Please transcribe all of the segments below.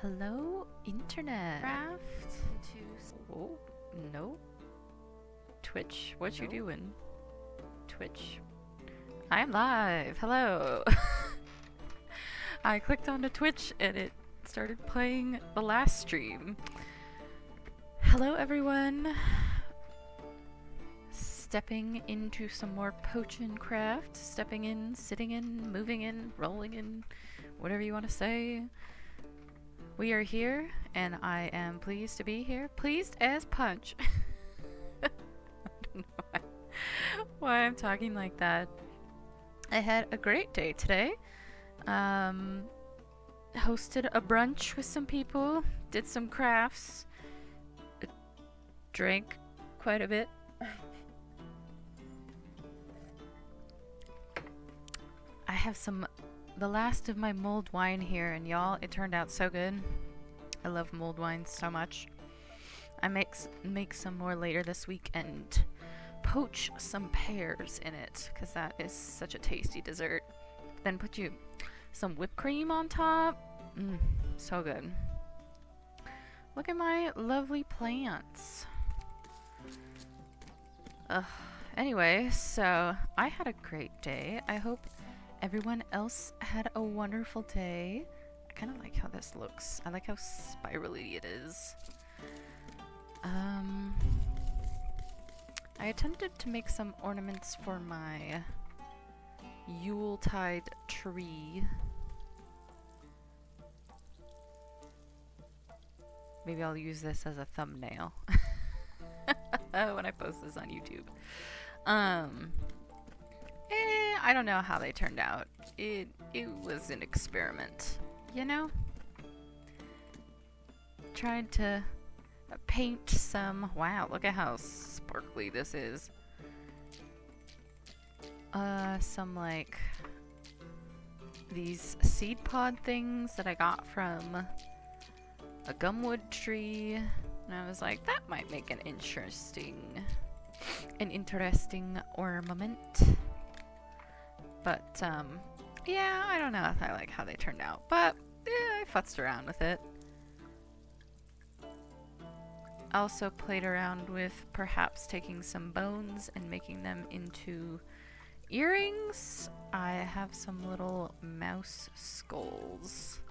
Hello, internet. Craft Oh, no. Twitch, what you Nope. doing? Twitch. I'm live. Hello. I clicked onto Twitch and it started playing the last stream. Hello, everyone. Stepping into some more potiiionncraft. Stepping in, sitting in, moving in, rolling in, whatever you want to say. We are here, and I am pleased to be here. Pleased as punch. I don't know why I'm talking like that. I had a great day today. Hosted a brunch with some people, did some crafts, drank quite a bit. I have the last of my mulled wine here, and y'all, it turned out so good. I love mulled wine so much. I make some more later this week and poach some pears in it, because that is such a tasty dessert. Then put some whipped cream on top. So good. Look at my lovely plants. Anyway, so I had a great day. I hope everyone else had a wonderful day. I kind of like how this looks. I like how spirally it is. I attempted to make some ornaments for my Yuletide tree. Maybe I'll use this as a thumbnail when I post this on YouTube. I don't know how they turned out. It was an experiment, you know? Tried to paint some... Wow, look at how sparkly this is. Some, like, these seed pod things that I got from a gumwood tree. And I was like, that might make an interesting ornament. But, yeah, I don't know if I like how they turned out. But, yeah, I futzed around with it. Also played around with perhaps taking some bones and making them into earrings. I have some little mouse skulls.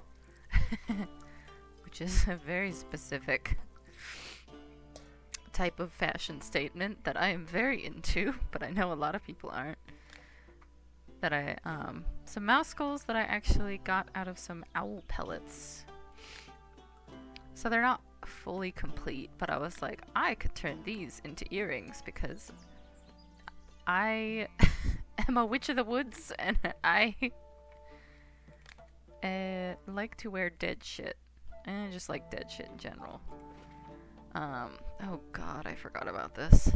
Which is a very specific type of fashion statement that I am very into, but I know a lot of people aren't. Some mouse skulls that I actually got out of some owl pellets. So they're not fully complete, but I was like, I could turn these into earrings because I am a witch of the woods and I like to wear dead shit. And I just like dead shit in general. Oh god, I forgot about this.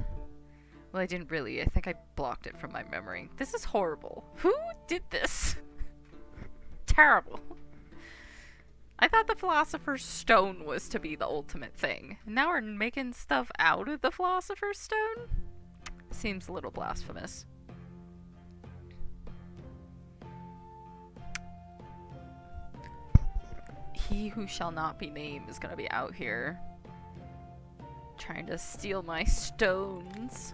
Well, I didn't really. I think I blocked it from my memory. This is horrible. Who did this? Terrible. I thought the Philosopher's Stone was to be the ultimate thing. Now we're making stuff out of the Philosopher's Stone? Seems a little blasphemous. He who shall not be named is gonna be out here trying to steal my stones.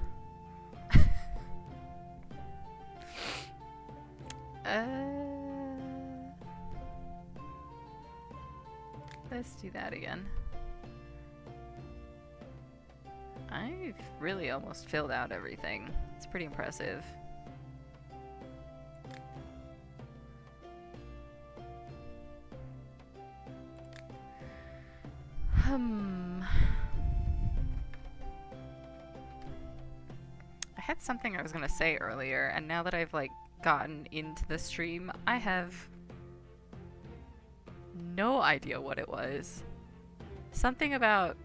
Let's do that again. I've really almost filled out everything. It's pretty impressive. I had something I was gonna say earlier, and now that I've like gotten into the stream, I have no idea what it was. Something about,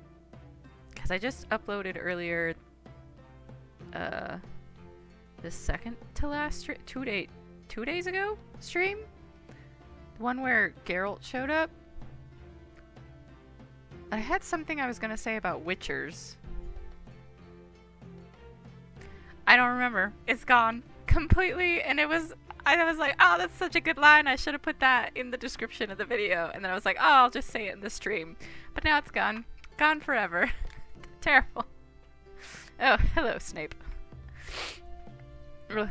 because I just uploaded earlier the second to last 2 days ago stream, the one where Geralt showed up. I had something I was gonna say about witchers. I don't remember. It's gone completely, and I was like, oh, that's such a good line. I should have put that in the description of the video. And then I was like, oh, I'll just say it in the stream. But now it's gone. Gone forever. Terrible. Oh, hello, Snape. Ugh.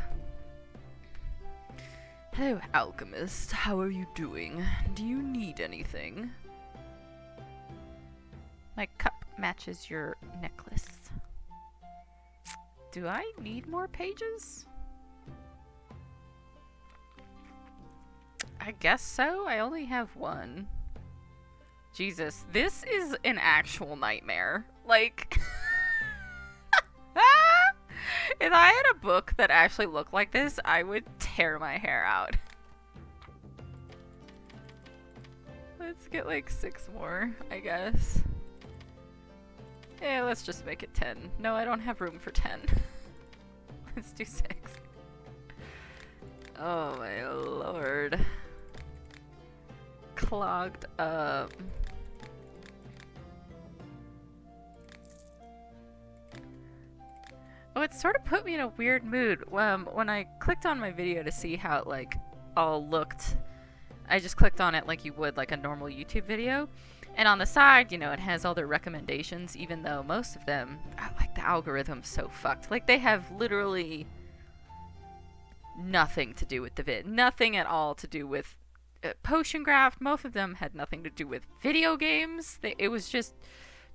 Hello, alchemist. How are you doing? Do you need anything? My cup matches your necklace. Do I need more pages? I guess so. I only have one. Jesus, this is an actual nightmare. Like, if I had a book that actually looked like this, I would tear my hair out. Let's get like 6 more, I guess. Yeah, let's just make it 10. No, I don't have room for 10. Let's do 6. Oh my lord. Clogged up. Oh, it sort of put me in a weird mood. When I clicked on my video to see how it, like, all looked, I just clicked on it like you would, like, a normal YouTube video. And on the side, you know, it has all their recommendations, even though most of them, like, the algorithm's so fucked. Like, they have literally nothing to do with the vid. Nothing at all to do with Potion Craft. Most of them had nothing to do with video games. It was just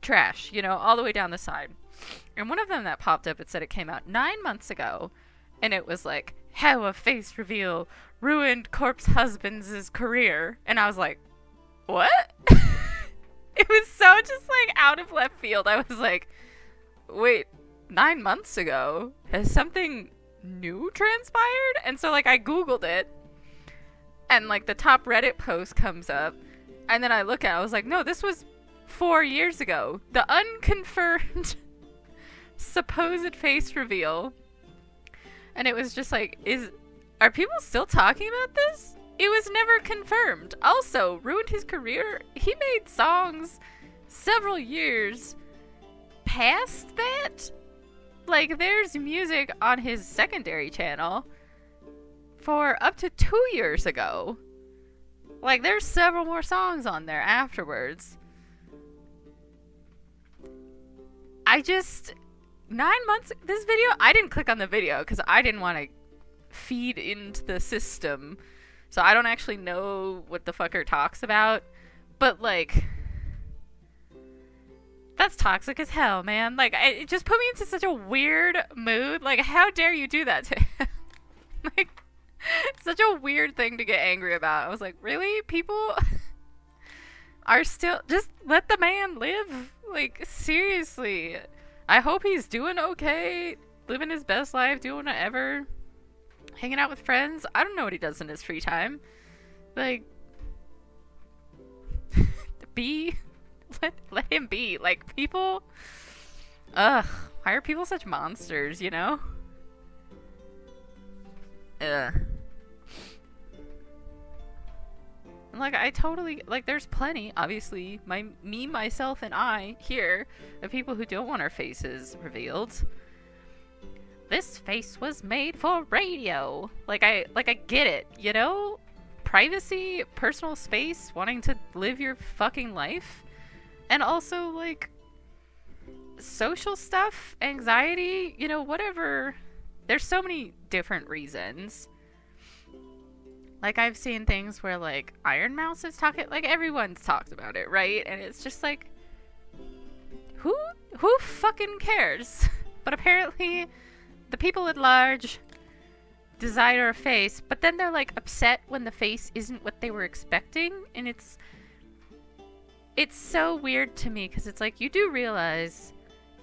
trash, you know, all the way down the side. And one of them that popped up, it said it came out 9 months ago, and it was like, how a face reveal ruined corpse husband's career. And I was like, what? It was so just like out of left field. I was like, wait, 9 months ago? Has something new transpired? And so like I googled it, and like the top Reddit post comes up, and then I look at it, I was like, no, this was 4 years ago. The unconfirmed supposed face reveal. And it was just like, are people still talking about this? It was never confirmed. Also, ruined his career. He made songs several years past that. Like, there's music on his secondary channel for up to 2 years ago. Like, there's several more songs on there afterwards. I just... 9 months... This video... I didn't click on the video because I didn't want to feed into the system. So I don't actually know what the fucker talks about. But, like... That's toxic as hell, man. Like, it just put me into such a weird mood. Like, how dare you do that to him? Like, it's such a weird thing to get angry about. I was like, really? People are still... Just let the man live. Like, seriously. I hope he's doing okay. Living his best life. Doing whatever. Hanging out with friends. I don't know what he does in his free time. Like... be... Let him be. Like, people... Ugh. Why are people such monsters, you know? Ugh. Like, I totally... Like, there's plenty, obviously, me, myself, and I, here, of people who don't want our faces revealed. This face was made for radio. Like, I get it, you know? Privacy, personal space, wanting to live your fucking life. And also, like, social stuff, anxiety, you know, whatever. There's so many different reasons. Like, I've seen things where, like, Iron Mouse is talking, like, everyone's talked about it, right? And it's just like, who fucking cares? But apparently, the people at large desire a face, but then they're, like, upset when the face isn't what they were expecting, and it's so weird to me, because it's like, you do realize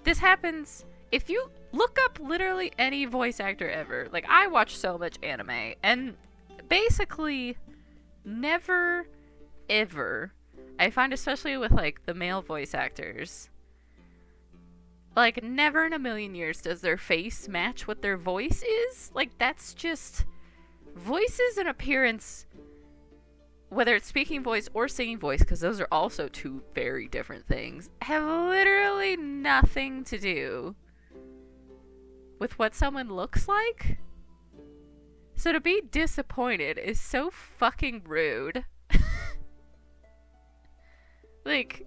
this happens if you look up literally any voice actor ever. Like, I watch so much anime, and basically never ever, I find, especially with like the male voice actors, like, never in a million years does their face match what their voice is. Like, that's just... Voices and appearance, whether it's speaking voice or singing voice, because those are also two very different things, have literally nothing to do with what someone looks like. So to be disappointed is so fucking rude. Like,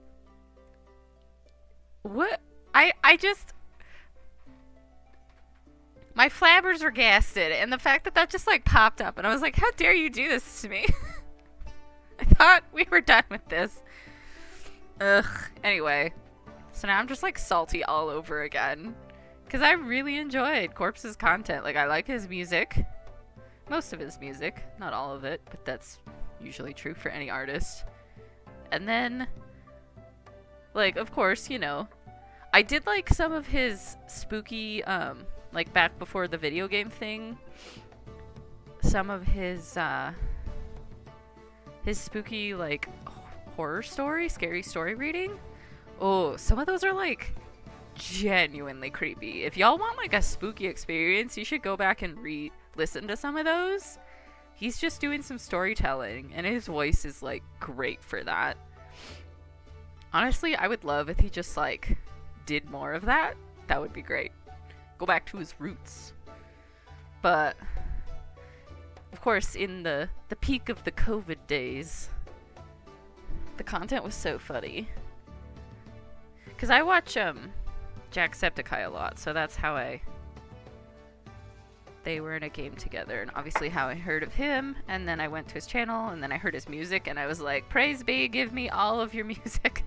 what? I just... My flabbers are gasted, and the fact that that just, like, popped up, and I was like, how dare you do this to me? I thought we were done with this. Ugh. Anyway. So now I'm just, like, salty all over again. Because I really enjoyed Corpse's content. Like, I like his music. Most of his music. Not all of it, but that's usually true for any artist. And then... like, of course, you know, I did like some of his spooky, like back before the video game thing, some of his spooky, like, horror story, scary story reading. Oh, some of those are, like, genuinely creepy. If y'all want, like, a spooky experience, you should go back and listen to some of those. He's just doing some storytelling, and his voice is, like, great for that. Honestly, I would love if he just, like, did more of that. That would be great. Go back to his roots. But, of course, in the peak of the COVID days, the content was so funny. Because I watch, Jacksepticeye a lot, so that's how they were in a game together, and obviously how I heard of him, and then I went to his channel, and then I heard his music, and I was like, praise be, give me all of your music.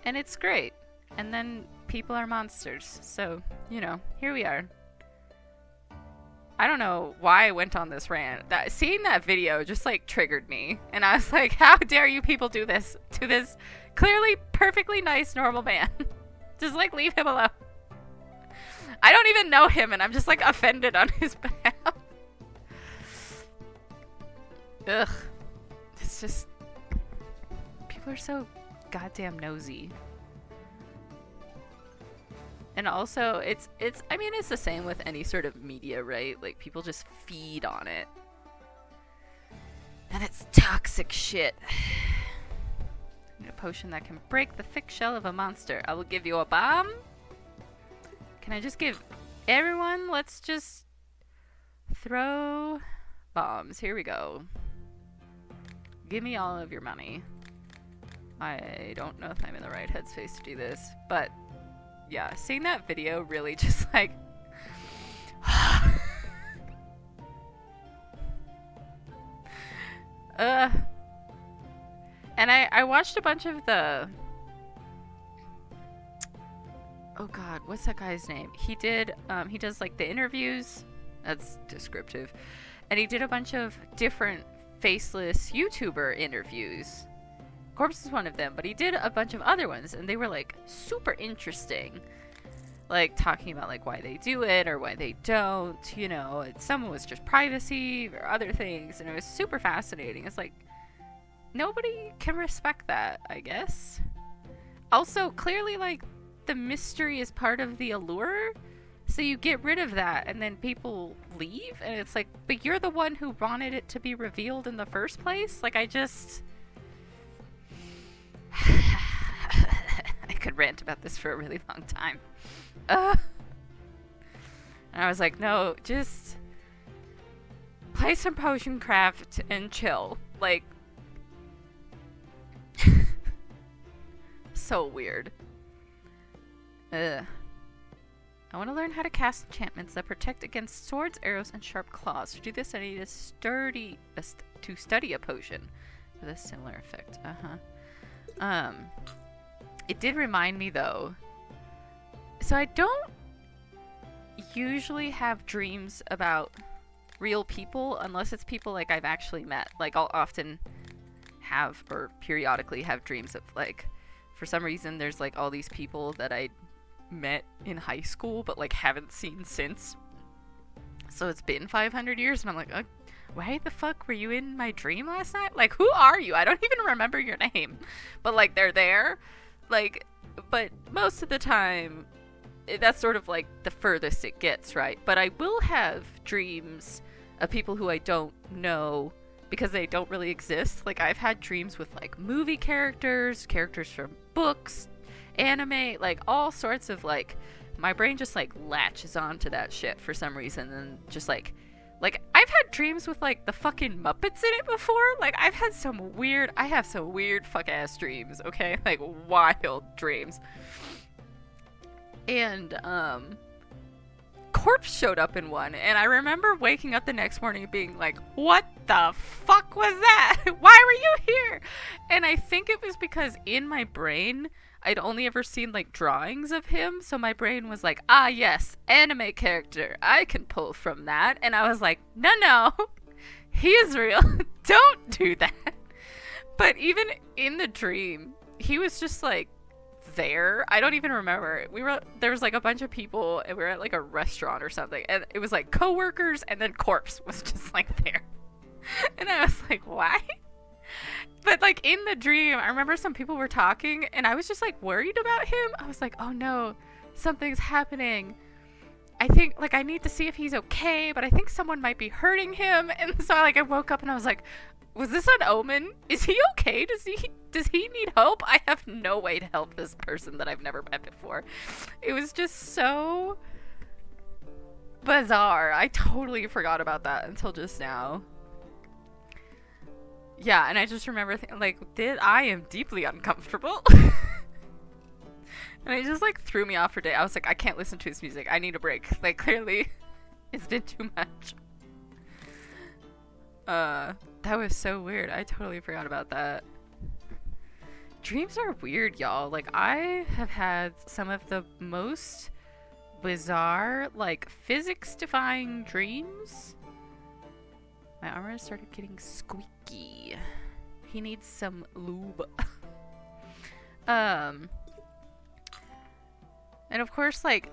And it's great. And then people are monsters. So, you know, here we are. I don't know why I went on this rant. Seeing that video just, like, triggered me. And I was like, how dare you people do this to this clearly perfectly nice, normal man? Just, like, leave him alone. I don't even know him, and I'm just, like, offended on his behalf. Ugh. It's just... people are so... goddamn nosy. And also, it's I mean, it's the same with any sort of media, right? Like, people just feed on it. And it's toxic shit. I need a potion that can break the thick shell of a monster. I will give you a bomb. Can I just give everyone, let's just throw bombs. Here we go. Give me all of your money. I don't know if I'm in the right headspace to do this, but yeah, seeing that video really just like... And I watched a bunch of the... oh god, what's that guy's name? He does like the interviews. That's descriptive. And he did a bunch of different faceless YouTuber interviews. Corpse is one of them, but he did a bunch of other ones, and they were, like, super interesting. Like, talking about, like, why they do it, or why they don't, you know. Some was just privacy, or other things, and it was super fascinating. It's like, nobody can respect that, I guess. Also, clearly, like, the mystery is part of the allure, so you get rid of that, and then people leave, and it's like, but you're the one who wanted it to be revealed in the first place? Like, I just... I could rant about this for a really long time. And I was like, no, just play some potion craft and chill. Like, so weird. I want to learn how to cast enchantments that protect against swords, arrows, and sharp claws. To do this, I need to study a potion with a similar effect. It did remind me, though. So I don't usually have dreams about real people unless it's people, like, I've actually met. Like, I'll often have, or periodically have dreams of, like, for some reason there's, like, all these people that I met in high school but, like, haven't seen since. So it's been 500 years, and I'm like, why the fuck were you in my dream last night? Like, who are you? I don't even remember your name. But, like, they're there. Like, but most of the time, that's sort of, like, the furthest it gets, right? But I will have dreams of people who I don't know because they don't really exist. Like, I've had dreams with, like, movie characters from books, anime, like, all sorts of, like, my brain just like latches onto that shit for some reason, and just like I've had dreams with like the fucking Muppets in it before. Like I have some weird fuck ass dreams, okay? Like wild dreams. And corpse showed up in one, and I remember waking up the next morning and being like, what the fuck was that? Why were you here? And I think it was because in my brain I'd only ever seen like drawings of him, so my brain was like, ah yes, anime character, I can pull from that. And I was like, no, he is real. Don't do that. But even in the dream, he was just like there. I don't even remember. There was like a bunch of people, and we were at like a restaurant or something, and it was like coworkers, and then corpse was just like there. And I was like, why? But like in the dream, I remember some people were talking, and I was just like worried about him. I was like, oh no, something's happening. I think like I need to see if he's okay, but I think someone might be hurting him. And so I woke up and I was like, was this an omen? Is he okay? Does he need help? I have no way to help this person that I've never met before. It was just so bizarre. I totally forgot about that until just now. Yeah, and I just remember I am deeply uncomfortable. And it just like threw me off for a day. I was like, I can't listen to his music. I need a break. Like clearly it's been too much. That was so weird. I totally forgot about that. Dreams are weird, y'all. Like, I have had some of the most bizarre, like, physics-defying dreams. My armor started getting squeaky. He needs some lube. And of course, like,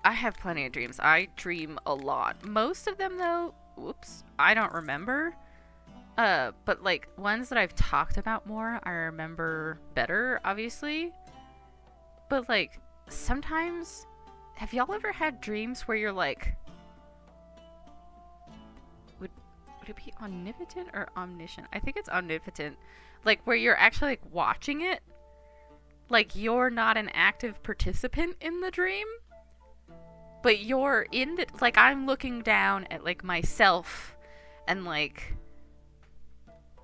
I have plenty of dreams. I dream a lot. Most of them, though, whoops, I don't remember. But like ones that I've talked about more, I remember better, obviously. But like sometimes, have y'all ever had dreams where you're like, would it be omnipotent or omniscient? I think it's omnipotent. Like where you're actually like watching it, like you're not an active participant in the dream, but you're in the, like I'm looking down at like myself and like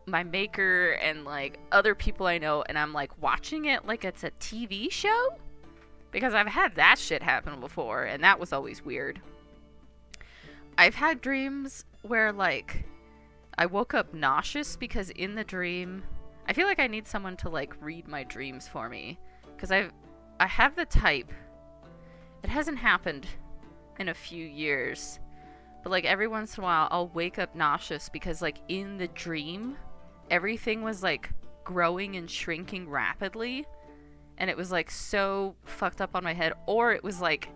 my maker and like other people I know, and I'm like watching it like it's a TV show, because I've had that shit happen before, and that was always weird. I've had dreams where like I woke up nauseous because in the dream, I feel like I need someone to like read my dreams for me, because I have the type. It hasn't happened in a few years, but like every once in a while I'll wake up nauseous because like in the dream everything was like growing and shrinking rapidly, and it was like so fucked up on my head. Or it was like,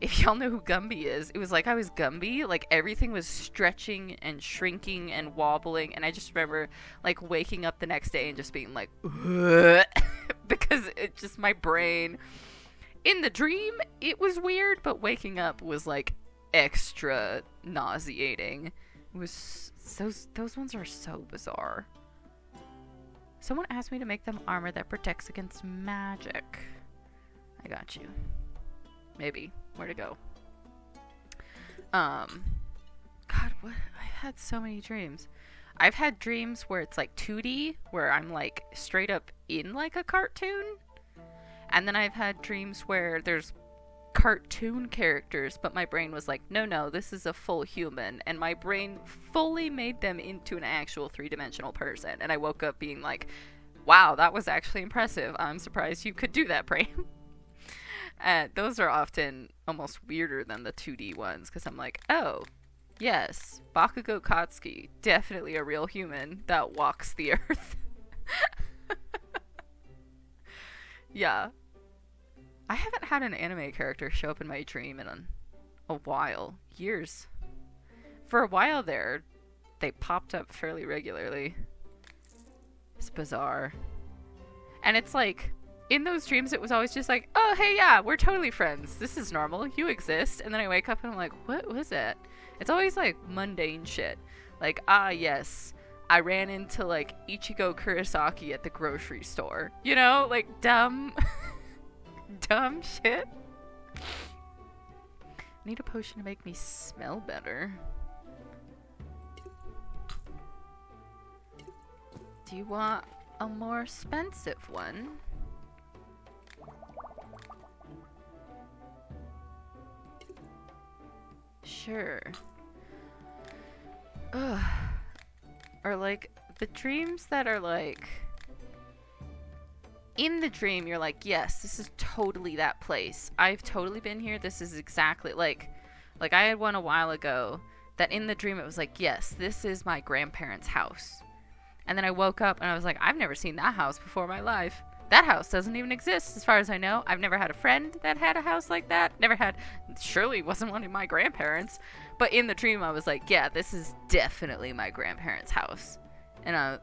if y'all know who Gumby is, it was like I was Gumby, like everything was stretching and shrinking and wobbling, and I just remember like waking up the next day and just being like because it just, my brain in the dream it was weird, but waking up was like extra nauseating. It was those ones are so bizarre. Someone asked me to make them armor that protects against magic. I got you. Maybe. Where to go? God, what? I had so many dreams. I've had dreams where it's like 2D, where I'm like straight up in like a cartoon. And then I've had dreams where there's cartoon characters, but my brain was like, no, this is a full human, and my brain fully made them into an actual 3-dimensional person, and I woke up being like, wow, that was actually impressive. I'm surprised you could do that, brain. Those are often almost weirder than the 2D ones, because I'm like, oh yes, Bakugo Katsuki, definitely a real human that walks the earth. Yeah. I haven't had an anime character show up in my dream in a while. Years. For a while there, they popped up fairly regularly. It's bizarre. And it's like, in those dreams, it was always just like, oh, hey, yeah, we're totally friends. This is normal. You exist. And then I wake up and I'm like, what was it? It's always like mundane shit. Like, ah, yes, I ran into like Ichigo Kurosaki at the grocery store. You know, like dumb... dumb shit. Need a potion to make me smell better. Do you want a more expensive one? Sure. Ugh. Or like the dreams that are like in the dream you're like, yes, this is totally that place. I've totally been here. This is exactly like I had one a while ago that in the dream it was like, yes, this is my grandparents' house. And then I woke up and I was like, I've never seen that house before in my life. That house doesn't even exist as far as I know. I've never had a friend that had a house like that. Never had, surely wasn't one of my grandparents. But in the dream I was like, yeah, this is definitely my grandparents' house. And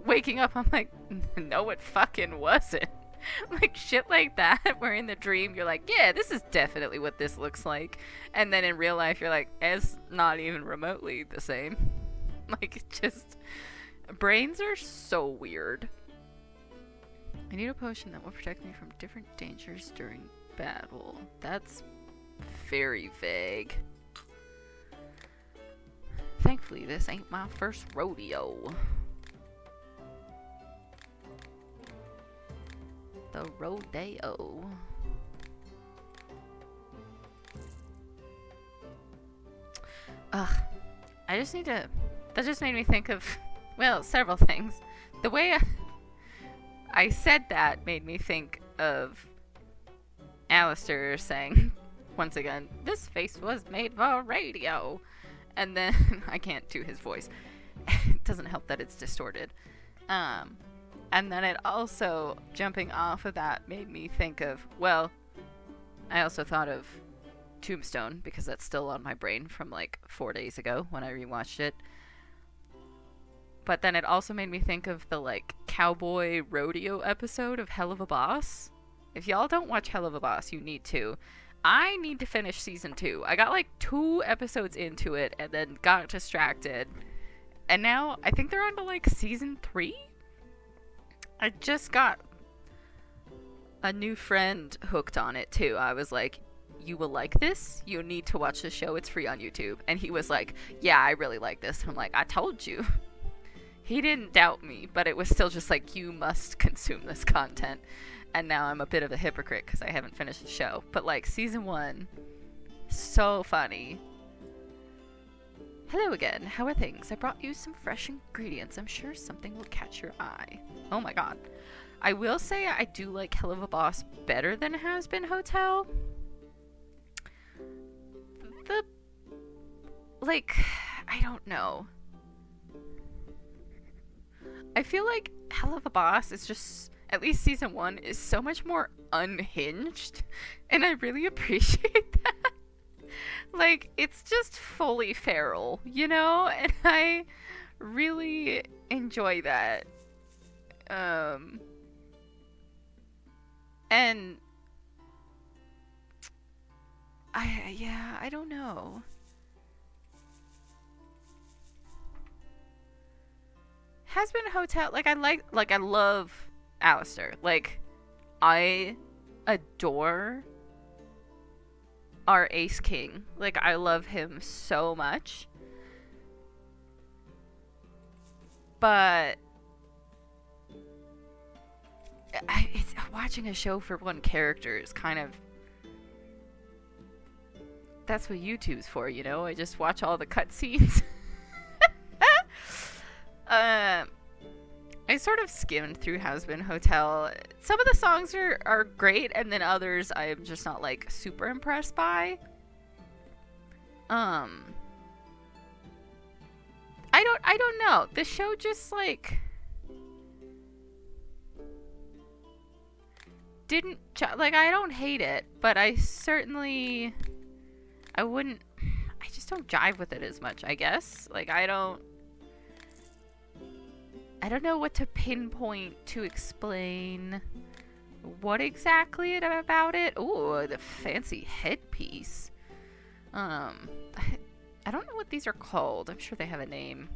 waking up, I'm like, no, it fucking wasn't. Like shit like that, where in the dream you're like, yeah, this is definitely what this looks like. And then in real life you're like, it's not even remotely the same. Like, it just, brains are so weird. I need a potion that will protect me from different dangers during battle. That's very vague. Thankfully, this ain't my first rodeo. The rodeo. Ugh. I just need to... That just made me think of, well, several things. The way I said that made me think of Alistair saying, once again, this face was made for radio. And then, I can't do his voice. It doesn't help that it's distorted. And then it also, jumping off of that, made me think of, well, I also thought of Tombstone, because that's still on my brain from like 4 days ago when I rewatched it. But then it also made me think of the like cowboy rodeo episode of Hell of a Boss. If y'all don't watch Hell of a Boss, you need to. I need to finish season 2. I got like 2 episodes into it and then got distracted. And now I think they're on to like season 3? I just got a new friend hooked on it too. I was like, you will like this? You need to watch the show. It's free on YouTube. And he was like, yeah, I really like this. And I'm like, I told you. He didn't doubt me, but it was still just like, you must consume this content. And now I'm a bit of a hypocrite because I haven't finished the show. But like season 1, so funny. Hello again. How are things? I brought you some fresh ingredients. I'm sure something will catch your eye. Oh my god. I will say I do like Hell of a Boss better than Has Been Hotel. I don't know. I feel like Hell of a Boss is just, at least season 1, is so much more unhinged. And I really appreciate that. Like, it's just fully feral, you know? And I really enjoy that. And I don't know. Has Been Hotel, I love Alistair. Like, I adore our Ace King. Like, I love him so much. But it's watching a show for one character is kind of, that's what YouTube's for, you know? I just watch all the cutscenes. I sort of skimmed through Has Been Hotel. Some of the songs are great, and then others I'm just not like super impressed by. I don't know. The show just like didn't like, I don't hate it, but I just don't jive with it as much, I guess. Like, I don't know what to pinpoint to explain what exactly about it. Ooh, the fancy headpiece. I don't know what these are called. I'm sure they have a name.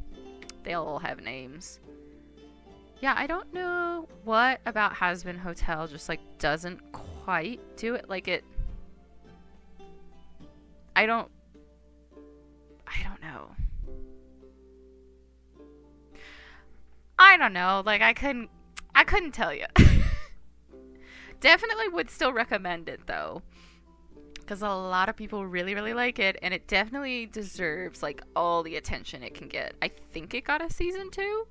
They all have names. Yeah, I don't know what about Has Been Hotel just like doesn't quite do it. Like, it I don't know. I don't know. Like, I couldn't tell you. Definitely would still recommend it, though. Because a lot of people really, really like it. And it definitely deserves, like, all the attention it can get. I think it got a season 2.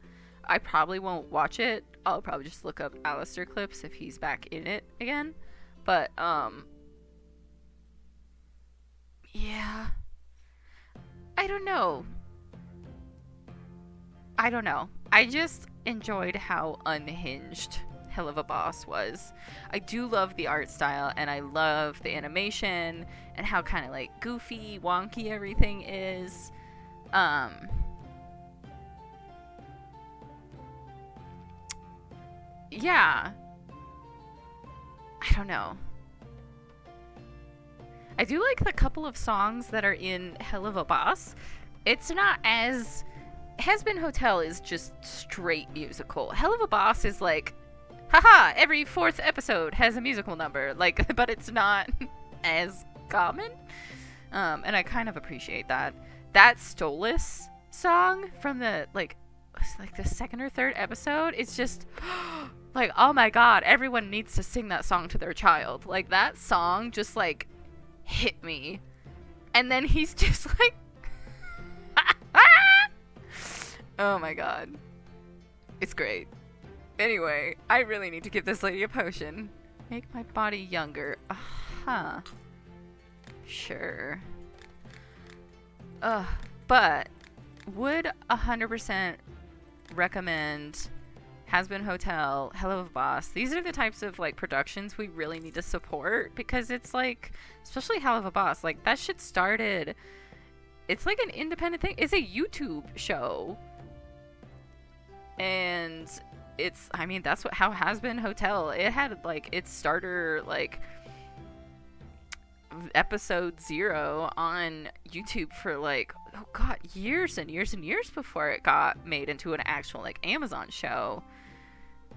I probably won't watch it. I'll probably just look up Alistair clips if he's back in it again. But, yeah. I don't know. I just enjoyed how unhinged Hell of a Boss was. I do love the art style, and I love the animation, and how kind of, like, goofy, wonky everything is. Yeah. I don't know. I do like the couple of songs that are in Hell of a Boss. It's not as... Has Been Hotel is just straight musical. Hell of a Boss is like, haha, every 4th episode has a musical number. Like, but it's not as common. And I kind of appreciate that. That Stolas song from the, like the 2nd or 3rd episode is just... like, oh my god, everyone needs to sing that song to their child. Like, that song just, like, hit me. And then he's just like... oh my god. It's great. Anyway, I really need to give this lady a potion. Make my body younger. Uh-huh. Sure. But would 100% recommend Has Been Hotel, Hell of a Boss. These are the types of, like, productions we really need to support, because it's like, especially Hell of a Boss, like, that shit started, it's like an independent thing. It's a YouTube show. And it's, I mean, that's how Has Been Hotel, it had, like, its starter, like, episode 0 on YouTube for, like, oh god, years and years and years before it got made into an actual, like, Amazon show.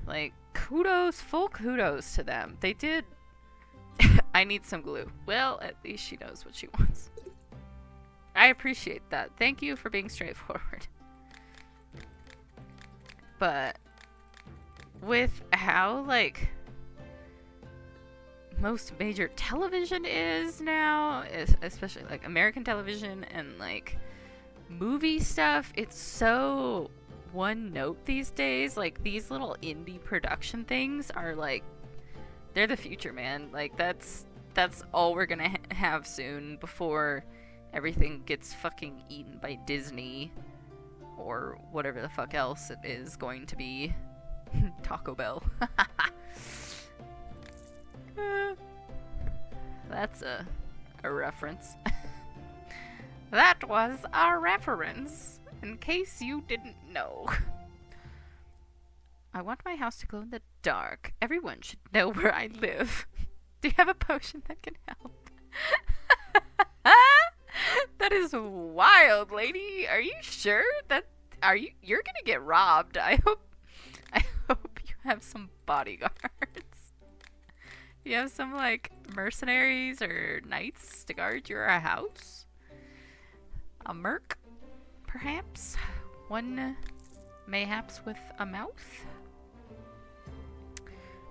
Like, full kudos to them. They did. I need some glue. Well, at least she knows what she wants. I appreciate that. Thank you for being straightforward. But with how, like, most major television is now, especially, like, American television and, like, movie stuff, it's so one note these days. Like, these little indie production things are, like, they're the future, man. Like, that's all we're gonna have soon before everything gets fucking eaten by Disney or whatever the fuck else it is going to be. Taco Bell. That's a reference. That was a reference, in case you didn't know. I want my house to glow in the dark. Everyone should know where I live. Do you have a potion that can help? That is wild, lady. Are you sure that you're gonna get robbed? I hope you have some bodyguards. You have some, like, mercenaries or knights to guard your house? A merc, perhaps? One mayhaps with a mouth?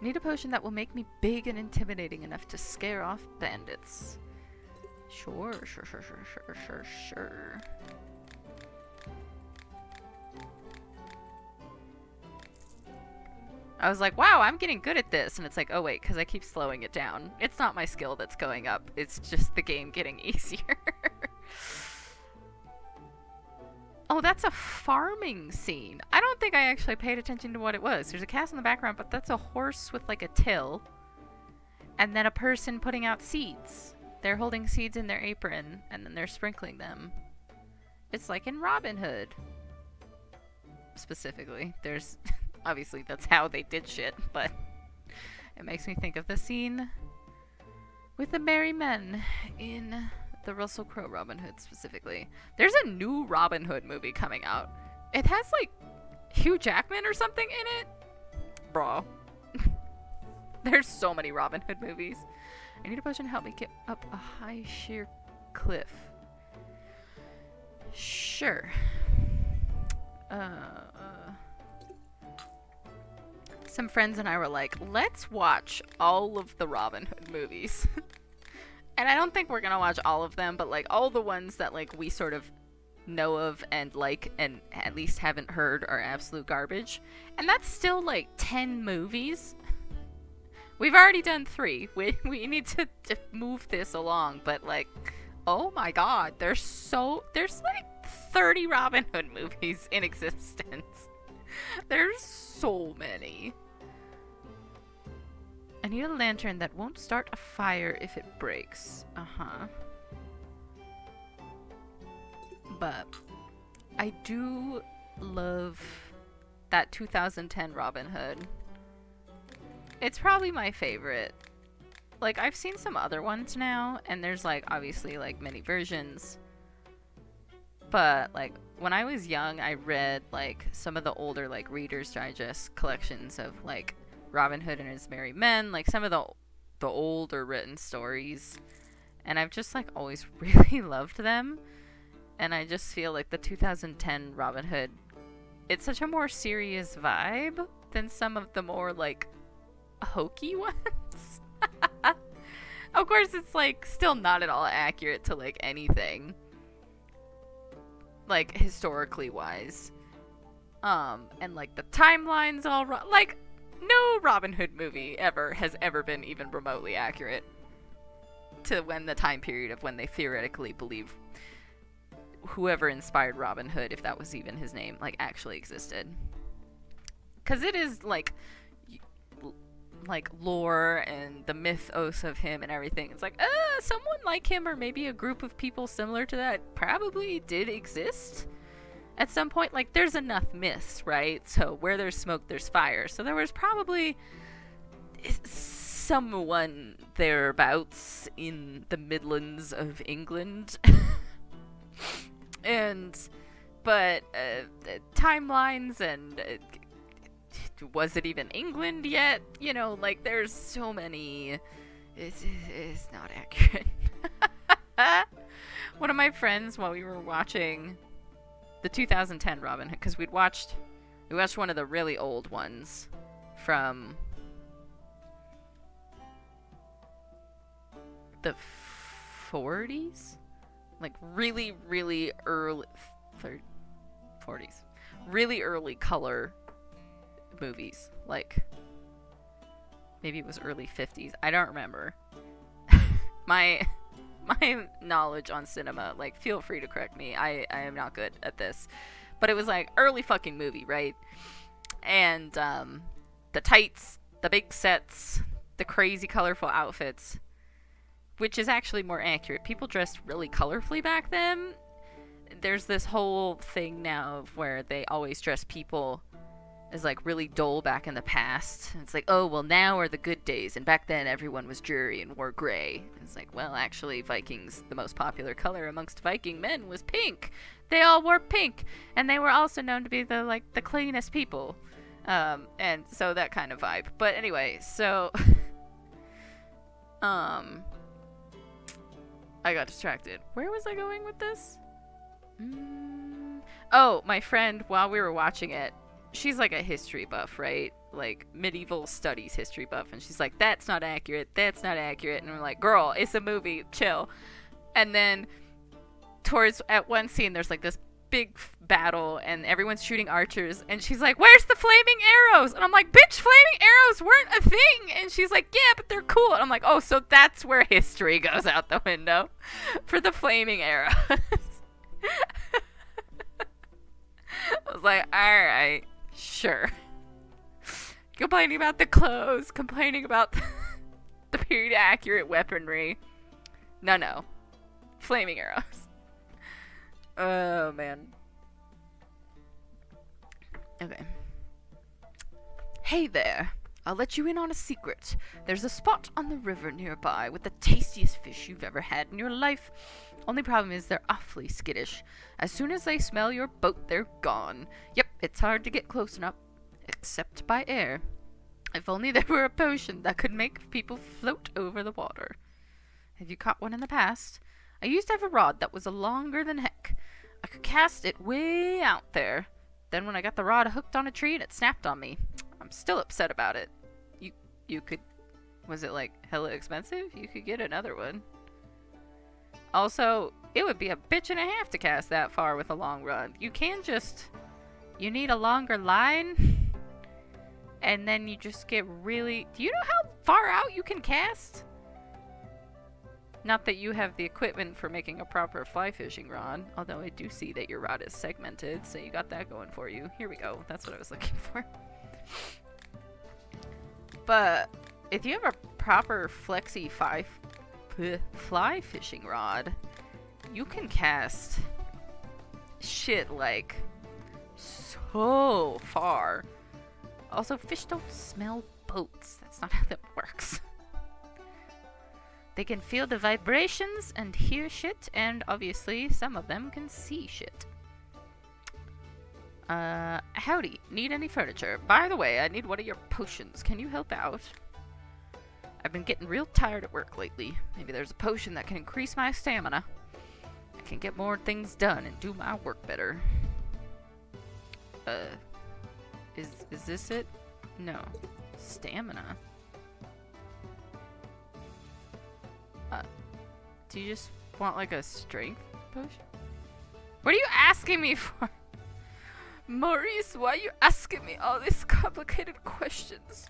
Need a potion that will make me big and intimidating enough to scare off bandits. Sure. I was like, wow, I'm getting good at this. And it's like, oh wait, because I keep slowing it down. It's not my skill that's going up. It's just the game getting easier. Oh, that's a farming scene. I don't think I actually paid attention to what it was. There's a cast in the background, but that's a horse with, like, a till. And then a person putting out seeds. They're holding seeds in their apron, and then they're sprinkling them. It's like in Robin Hood. Specifically. There's... Obviously, that's how they did shit, but... It makes me think of the scene with the merry men in... the Russell Crowe Robin Hood, specifically. There's a new Robin Hood movie coming out. It has, like, Hugh Jackman or something in it. Bro. There's so many Robin Hood movies. I need a potion to help me get up a high sheer cliff. Sure. Some friends and I were like, let's watch all of the Robin Hood movies. And I don't think we're gonna watch all of them, but like all the ones that like we sort of know of and like and at least haven't heard are absolute garbage. And that's still like 10 movies. We've already done 3. We need to move this along, but like, oh my god, there's like 30 Robin Hood movies in existence. There's so many. I need a lantern that won't start a fire if it breaks. Uh-huh. But I do love that 2010 Robin Hood. It's probably my favorite. Like, I've seen some other ones now, and there's like obviously like many versions. But like when I was young, I read like some of the older like Reader's Digest collections of like Robin Hood and His Merry Men, like some of the older written stories, and I've just like always really loved them. And I just feel like the 2010 Robin Hood, it's such a more serious vibe than some of the more like hokey ones. Of course, it's like still not at all accurate to like anything, like historically wise, and like the timeline's all wrong. Like, no Robin Hood movie ever has ever been even remotely accurate to when the time period of when they theoretically believe whoever inspired Robin Hood, if that was even his name, like actually existed. Because it is like lore and the mythos of him and everything. It's like, someone like him or maybe a group of people similar to that probably did exist at some point. Like, there's enough myths, right? So where there's smoke, there's fire. So there was probably someone thereabouts in the Midlands of England. But timelines and was it even England yet? You know, like there's so many. It's not accurate. One of my friends, while we were watching the 2010 Robin Hood, because we watched one of the really old ones from the 40s, like really early 40s, really early color movies, like maybe it was early 50s. I don't remember. my knowledge on cinema, like, feel free to correct me. I am not good at this, but it was like early fucking movie, right? And the tights, the big sets, the crazy colorful outfits, which is actually more accurate. People dressed really colorfully back then. There's this whole thing now of where they always dress people as like really dull back in the past. It's like, oh, well, now are the good days, and back then everyone was dreary and wore gray. It's like, well, actually, Vikings, the most popular color amongst Viking men was pink. They all wore pink, and they were also known to be the cleanest people, and so that kind of vibe. But anyway, so I got distracted. Where was I going with this? Oh, my friend, while we were watching it, she's like a history buff, right? Like medieval studies history buff. And she's like, that's not accurate. That's not accurate. And we're like, girl, it's a movie. Chill. And then at one scene, there's like this big battle and everyone's shooting archers. And she's like, where's the flaming arrows? And I'm like, bitch, flaming arrows weren't a thing. And she's like, yeah, but they're cool. And I'm like, oh, so that's where history goes out the window for the flaming arrows. I was like, alright, sure. Complaining about the clothes, complaining about the period accurate weaponry. No. Flaming arrows. Oh, man. Okay. Hey there. I'll let you in on a secret. There's a spot on the river nearby with the tastiest fish you've ever had in your life. Only problem is they're awfully skittish. As soon as they smell your boat, they're gone. Yep, it's hard to get close enough, except by air. If only there were a potion that could make people float over the water. Have you caught one in the past? I used to have a rod that was longer than heck. I could cast it way out there. Then when I got the rod hooked on a tree and it snapped on me. I'm still upset about it. You could... Was it like hella expensive? You could get another one. Also, it would be a bitch and a half to cast that far with a long rod. You can just... You need a longer line. And then you just get really... Do you know how far out you can cast? Not that you have the equipment for making a proper fly fishing rod. Although I do see that your rod is segmented. So you got that going for you. Here we go. That's what I was looking for. But... If you have a proper flexi fly fishing rod, you can cast shit like so far. Also, fish don't smell boats. That's not how that works. They can feel the vibrations and hear shit, and obviously some of them can see shit. Howdy. Need any furniture? By the way, I need one of your potions. Can you help out? I've been getting real tired at work lately. Maybe there's a potion that can increase my stamina. I can get more things done and do my work better. Is this it? No. Stamina. Do you just want like a strength potion? What are you asking me for? Maurice, why are you asking me all these complicated questions?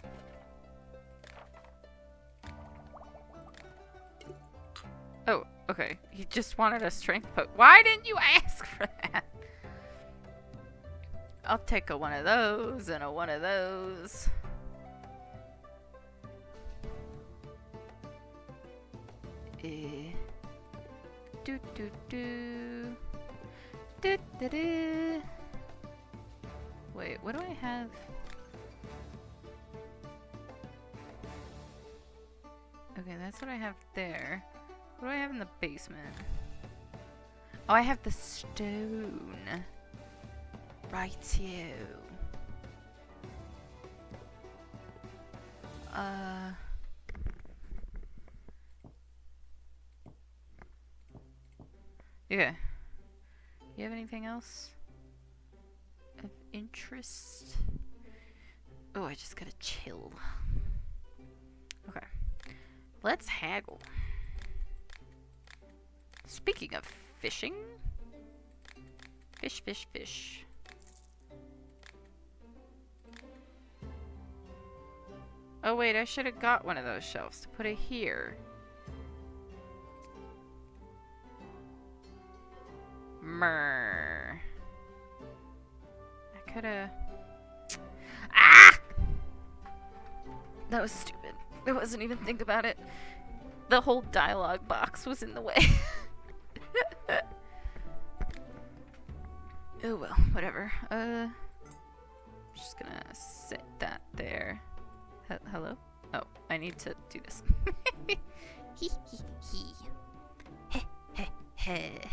Oh, okay. He just wanted a strength potion. Why didn't you ask for that? I'll take a one of those and a one of those. Do do do. Do do do. Wait, what do I have? Okay, that's what I have there. What do I have in the basement? Oh, I have the stone. Rightio. Okay. You have anything else of interest? Oh, I just gotta chill. Okay. Let's haggle. Speaking of fishing. Fish, fish, fish. Oh wait, I should have got one of those shelves to put it here. Myrrh. I coulda... Ah! That was stupid. I wasn't even thinking about it. The whole dialogue box was in the way. Oh well, whatever. Just gonna set that there. Hello? Oh, I need to do this. Hee hee hee. Heh heh heh.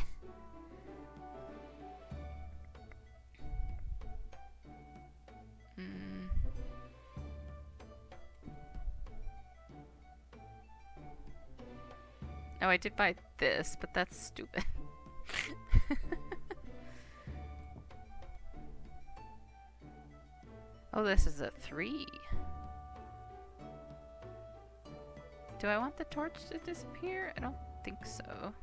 Oh, I did buy this, but that's stupid. Oh, this is a 3. Do I want the torch to disappear? I don't think so.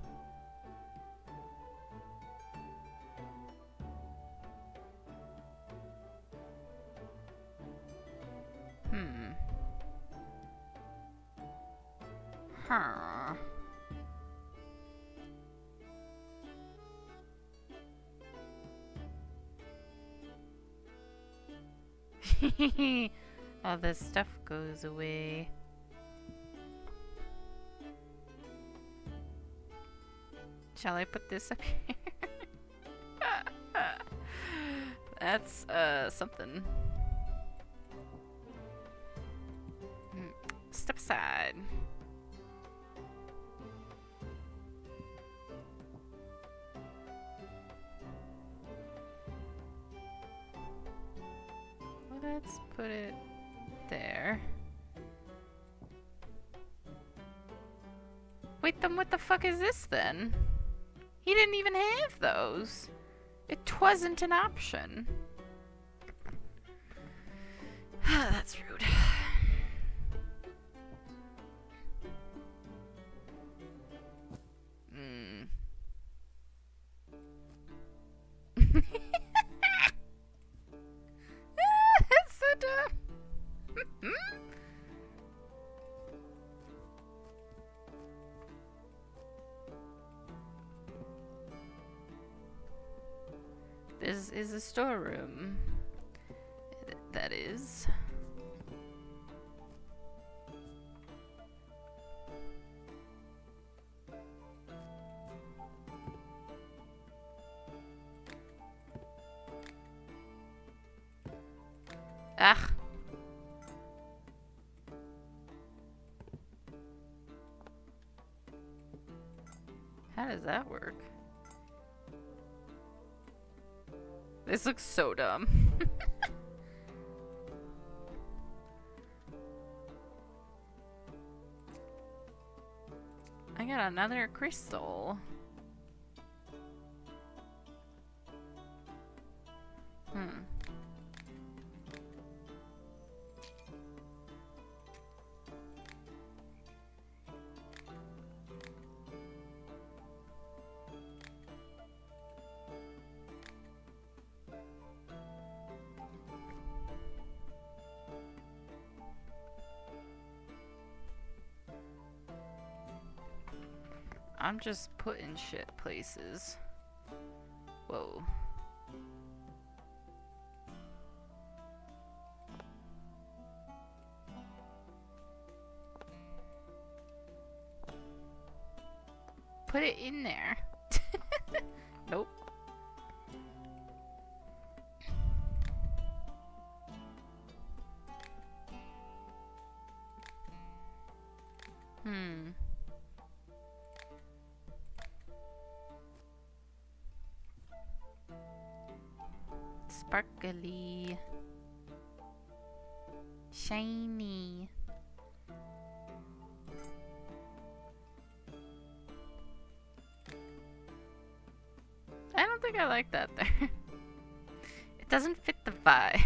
Huh. All this stuff goes away. Shall I put this up here? That's something. Step aside. Let's put it there. Wait, Then what the fuck is this then? He didn't even have those. It wasn't an option. That's rude. That's so dumb. This is a storeroom. That is. Ah. How does that work? This looks so dumb. I got another crystal. I'm just putting shit places. Whoa. Put it in there. Nope. Sparkly. Shiny. I don't think I like that there. It doesn't fit the vibe.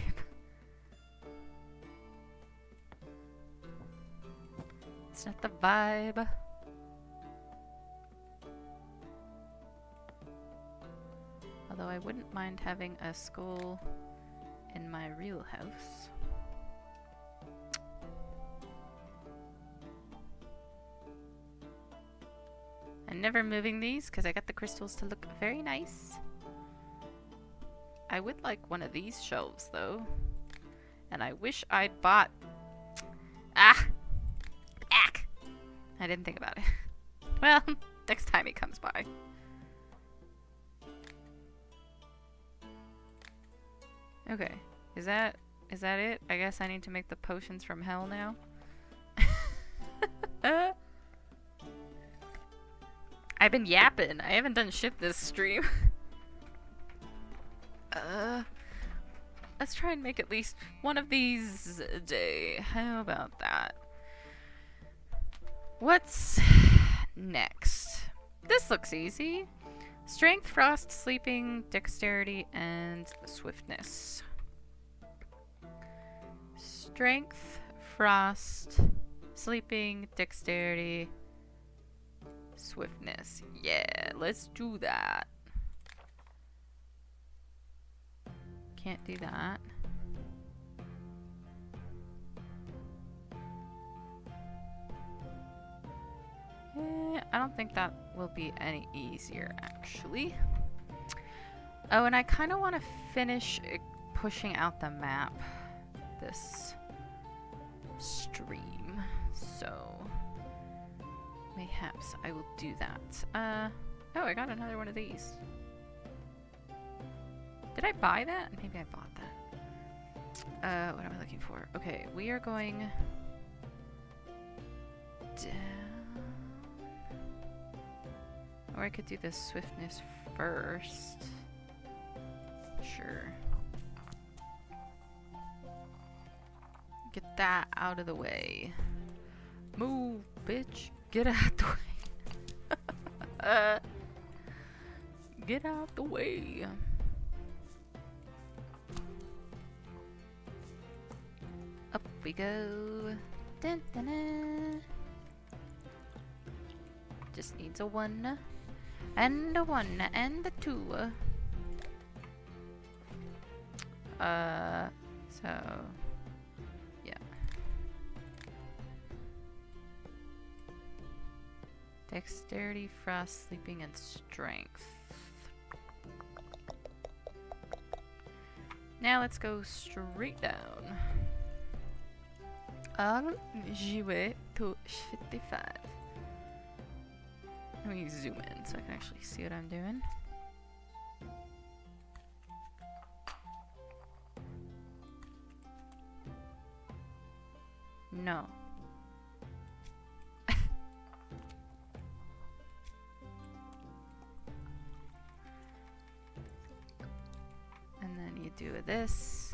It's not the vibe. Although I wouldn't mind having a skull in my real house. I'm never moving these because I got the crystals to look very nice. I would like one of these shelves though. And I wish I'd bought... Ah! Ack! I didn't think about it. Well, next time he comes by. Okay, is that it? I guess I need to make the potions from hell now. I've been yapping. I haven't done shit this stream. Let's try and make at least one of these a day. How about that? What's next? This looks easy. Strength, frost, sleeping, dexterity, and swiftness. Strength, frost, sleeping, dexterity, swiftness. Yeah, let's do that. Can't do that. I don't think that will be any easier, actually. Oh, and I kind of want to finish pushing out the map this stream, so mayhaps I will do that. Oh, I got another one of these. Did I buy that? Maybe I bought that. What am I looking for? Okay, we are going down. Or I could do the swiftness first. Sure. Get that out of the way. Move, bitch. Get out the way. Get out the way. Up we go. Dun, dun, dun. Just needs a 1 and a 1 and a 2. So yeah. Dexterity, frost, sleeping, and strength. Now let's go straight down. J'y vais to 55. Let me zoom in so I can actually see what I'm doing. No. And then you do this.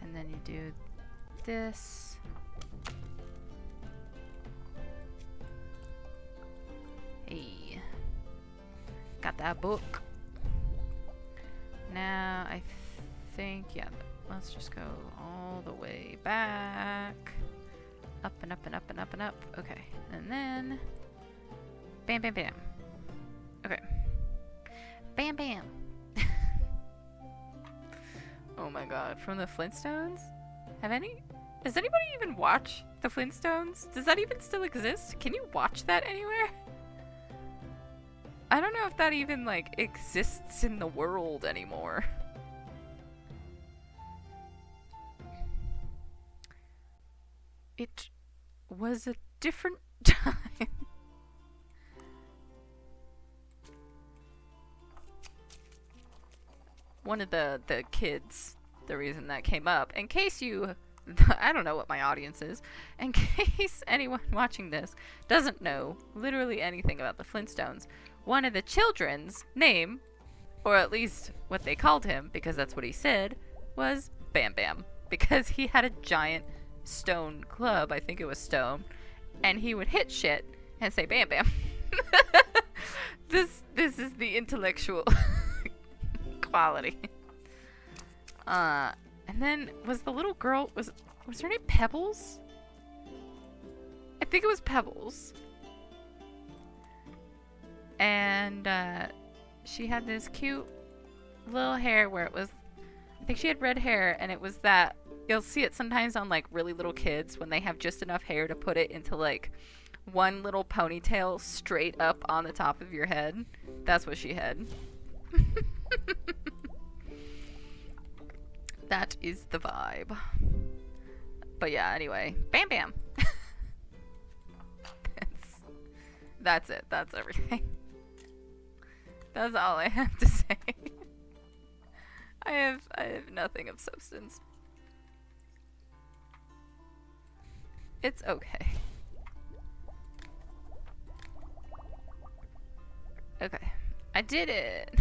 And then you do this. Hey. Got that book. Now I think, yeah, let's just go all the way back. Up and up and up and up and up. Okay. And then bam, bam, bam. Okay. Bam, bam. Oh my god, from the Flintstones? Does anybody even watch the Flintstones? Does that even still exist? Can you watch that anywhere? I don't know if that even, like, exists in the world anymore. It was a different time. One of the kids, the reason that came up, in case you, I don't know what my audience is, in case anyone watching this doesn't know literally anything about the Flintstones, one of the children's name, or at least what they called him, because that's what he said, was Bam Bam, because he had a giant stone club, I think it was stone, and he would hit shit and say Bam Bam. This is the intellectual quality. And then was the little girl, was her name Pebbles? I think it was Pebbles. And she had this cute little hair where it was, I think she had red hair, and it was that, you'll see it sometimes on like really little kids when they have just enough hair to put it into like one little ponytail straight up on the top of your head. That's what she had. That is the vibe. But yeah, anyway, Bam Bam. That's it. That's everything. That's all I have to say. I have nothing of substance. It's okay. Okay. I did it.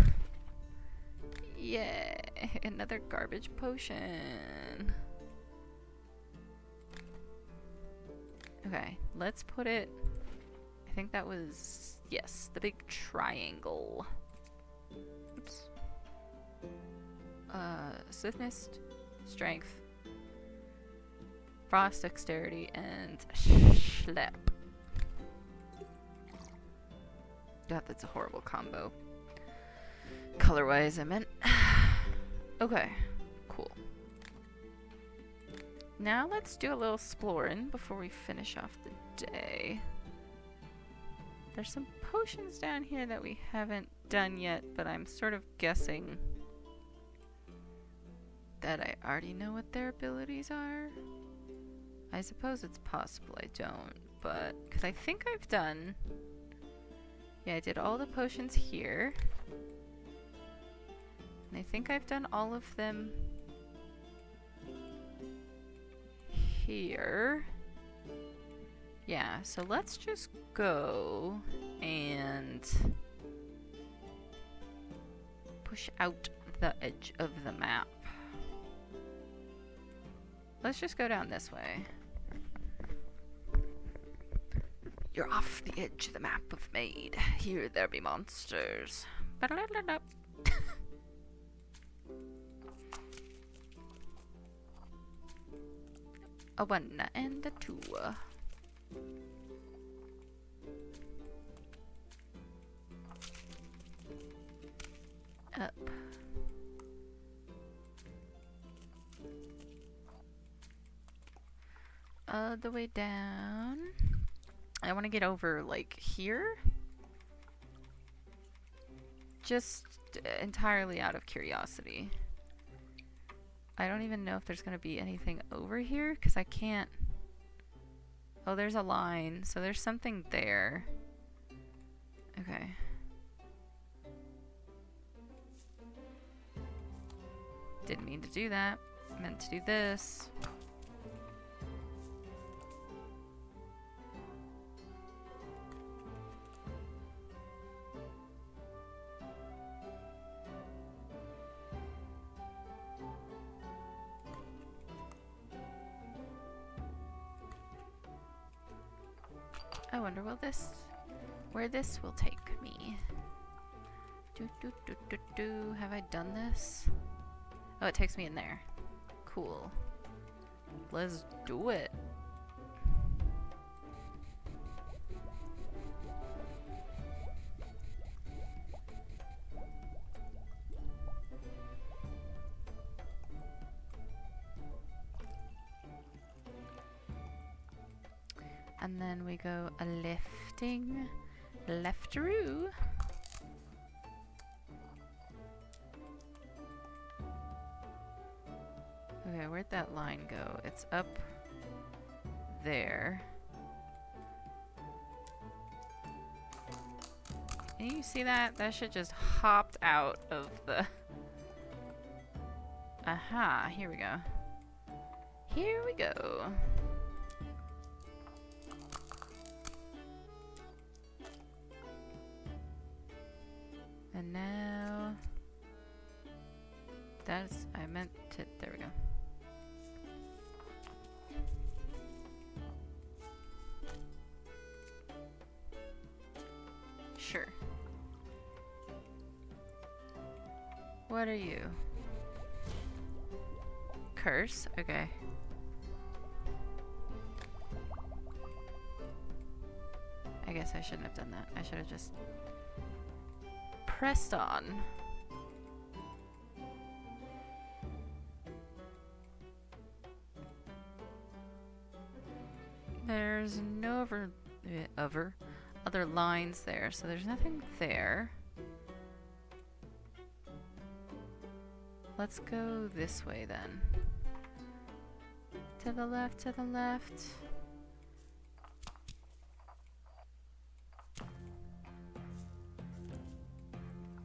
Yay. Another garbage potion. Okay. Let's put it... I think that was... Yes. The big triangle. Oops. Swiftness, strength, frost, dexterity, and schlep. God, that's a horrible combo. Color-wise, I meant. Okay, cool. Now let's do a little exploring before we finish off the day. There's some potions down here that we haven't done yet, but I'm sort of guessing that I already know what their abilities are. I suppose it's possible I don't, but... Because I think I've done... Yeah, I did all the potions here. And I think I've done all of them here. Yeah, so let's just go and push out the edge of the map. Let's just go down this way. You're off the edge of the map we've made. Here there be monsters. A 1 and a 2. Up. The way down. I want to get over, like, here. Just entirely out of curiosity. I don't even know if there's going to be anything over here, because I can't... Oh, there's a line, so there's something there. Okay. Didn't mean to do that. Meant to do this. I wonder where this will take me. Have I done this? Oh, it takes me in there. Cool. Let's do it. And then we go a lifting, leftaroo. Okay, where'd that line go? It's up there. Can you see that? That shit just hopped out of the... Aha, here we go. Here we go. And now... That's... I meant to... There we go. Sure. What are you? Curse? Okay. I guess I shouldn't have done that. I should have just pressed on. There's no other lines there, so there's nothing there. Let's go this way then. To the left, to the left.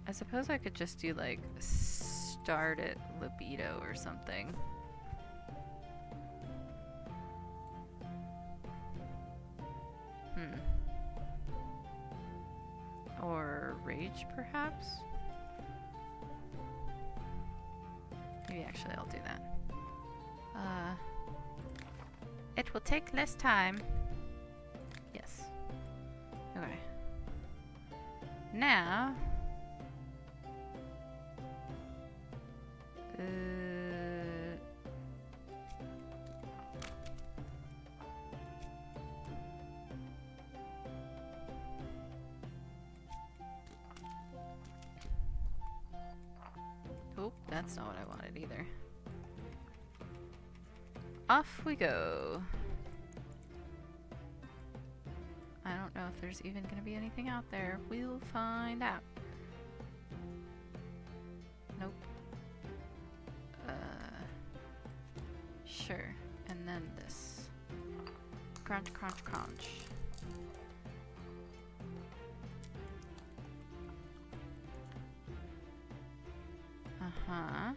I suppose I could just do like start at libido or something. Or rage, perhaps? Maybe actually I'll do that. It will take less time. Yes. Okay. Now... Oh, that's not what I wanted either. Off we go. I don't know if there's even gonna be anything out there. We'll find out. Nope. Sure. And then this. Crunch, crunch, crunch. Uh-huh.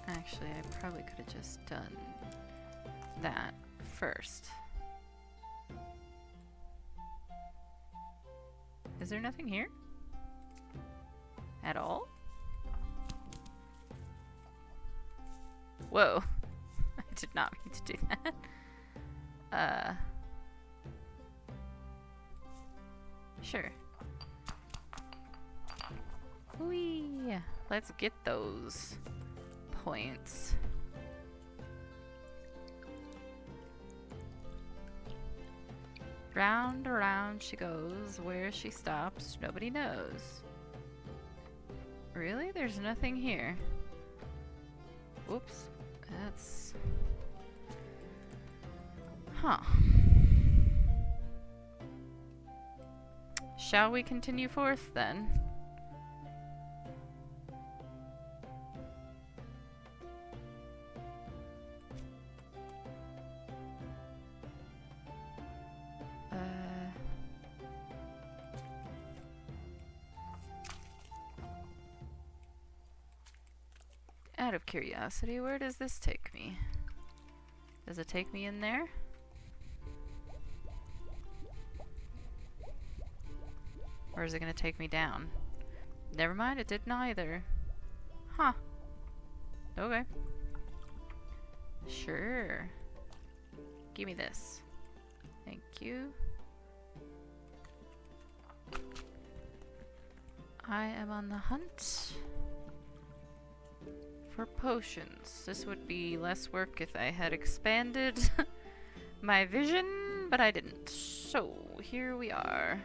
Actually, I probably could have just done that first. Is there nothing here? At all? Whoa. I did not mean to do that. Sure. Whee! Let's get those points. Round around she goes, where she stops, nobody knows. Really? There's nothing here. Whoops. That's... Huh. Shall we continue forth then? Out of curiosity, where does this take me? Does it take me in there? Or is it gonna take me down? Never mind, it did neither. Huh. Okay. Sure. Give me this. Thank you. I am on the hunt for potions. This would be less work if I had expanded my vision, but I didn't. So, here we are.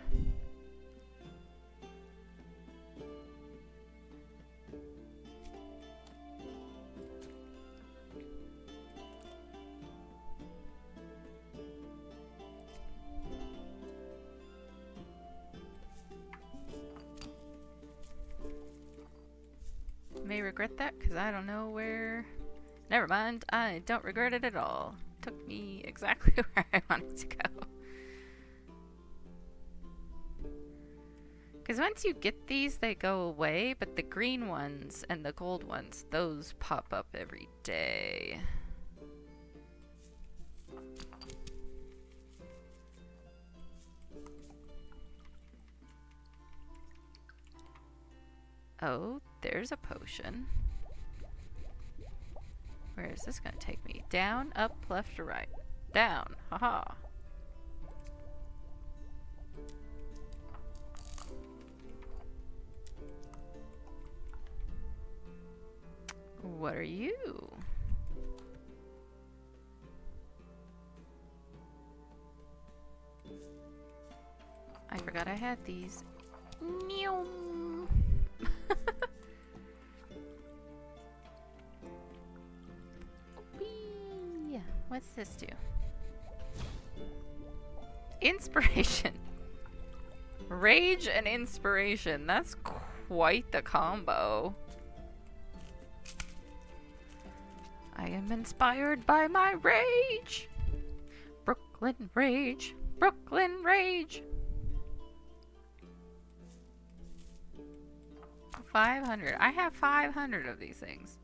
May regret that because I don't know where. Never mind, I don't regret it at all. Took me exactly where I wanted to go. Because once you get these, they go away, but the green ones and the gold ones, those pop up every day. Oh, there's a potion. Where is this gonna take me? Down, up, left, or right? Down. Haha. What are you? I forgot I had these. Meow. Whee! What's this do? Inspiration. Rage and inspiration. That's quite the combo. I am inspired by my rage. Brooklyn rage. Brooklyn rage. 500. I have 500 of these things.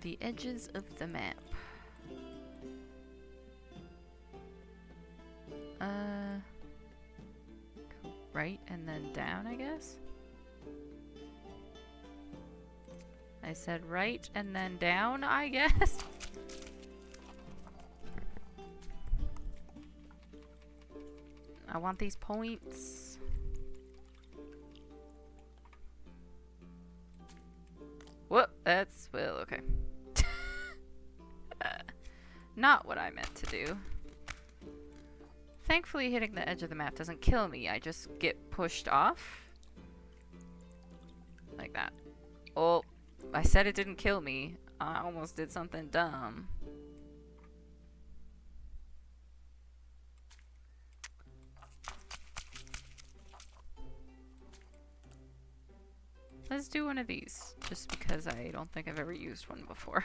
The edges of the map. Right and then down, I guess? I said right and then down, I guess? I want these points. Whoop, that's, well, okay. Not what I meant to do. Thankfully, hitting the edge of the map doesn't kill me. I just get pushed off. Like that. Oh, I said it didn't kill me. I almost did something dumb. Let's do one of these, just because I don't think I've ever used one before.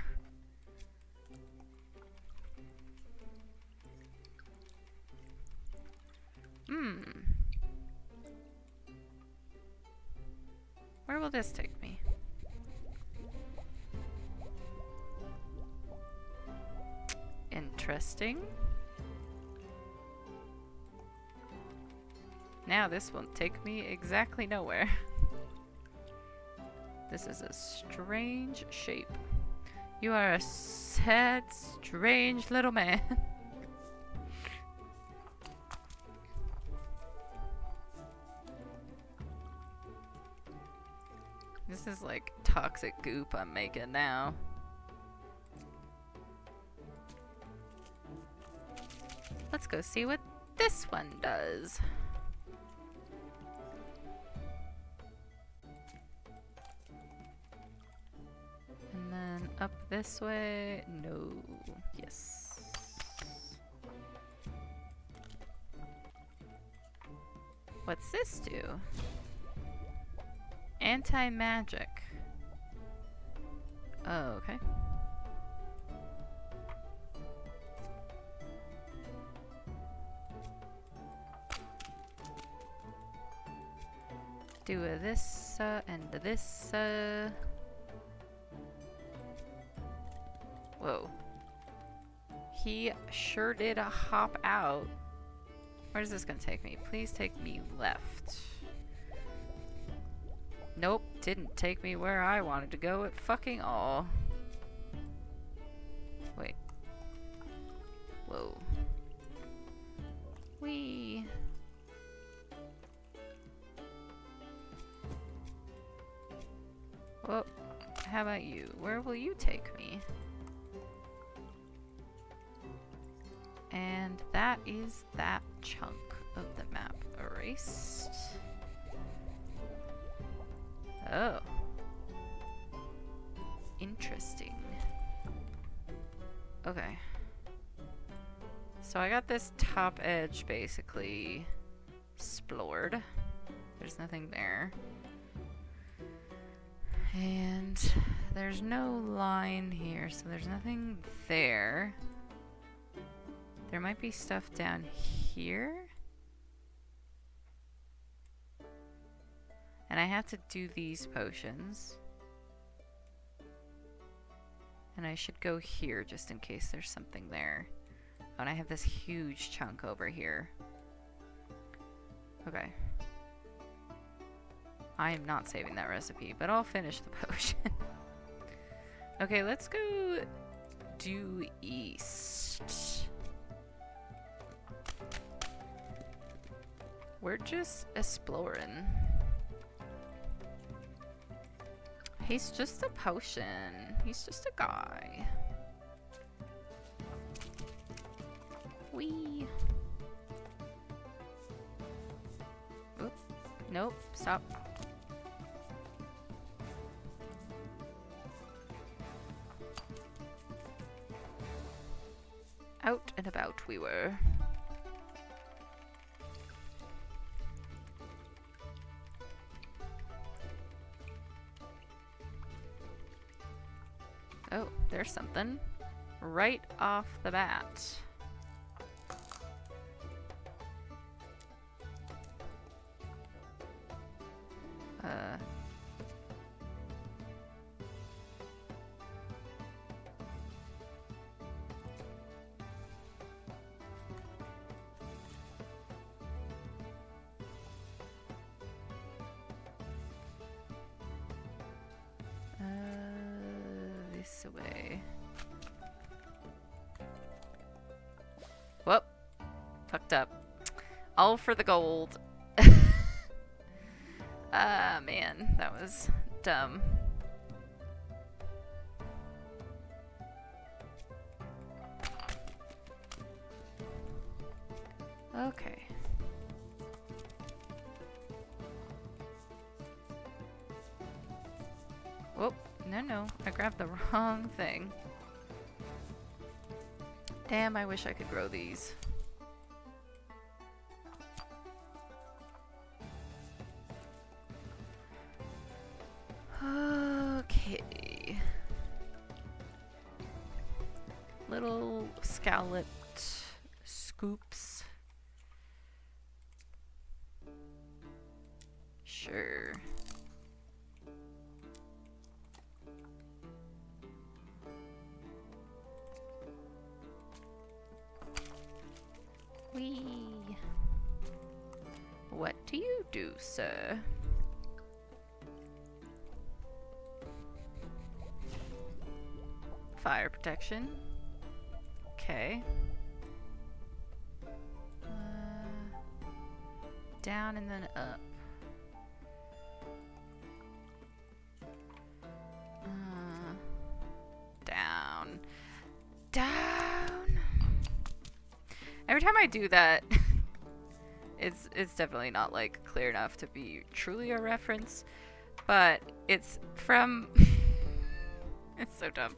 Where will this take me? Interesting. Now this won't take me exactly nowhere. This is a strange shape. You are a sad, strange little man. This is like toxic goop I'm making now. Let's go see what this one does. And then up this way. No. Yes. What's this do? Anti-magic. Oh, okay. Do a this and this. Whoa. He sure did hop out. Where's this gonna take me? Please take me left. Nope, didn't take me where I wanted to go at fucking all. Wait. Whoa. Whee. Well, how about you? Where will you take me? And that is that chunk of the map erased. Oh. Interesting. Okay. So I got this top edge basically explored. There's nothing there. And there's no line here, so there's nothing there. There might be stuff down here. And I have to do these potions. And I should go here just in case there's something there. Oh, and I have this huge chunk over here. Okay. I am not saving that recipe, but I'll finish the potion. Okay, let's go due east. We're just exploring. He's just a potion. He's just a guy. Whee. Oop. Nope. Stop. Out and about we were. Oh, there's something right off the bat. This way. Whoop. Fucked up. All for the gold. Ah, man. That was dumb. Okay. Whoop. No. I grabbed the wrong thing. Damn, I wish I could grow these. Okay. Little scalloped scoops. Sure. do, sir? Fire protection. Okay. Down and then up. Down. Down. Every time I do that, it's definitely not like clear enough to be truly a reference, but it's from it's so dumb.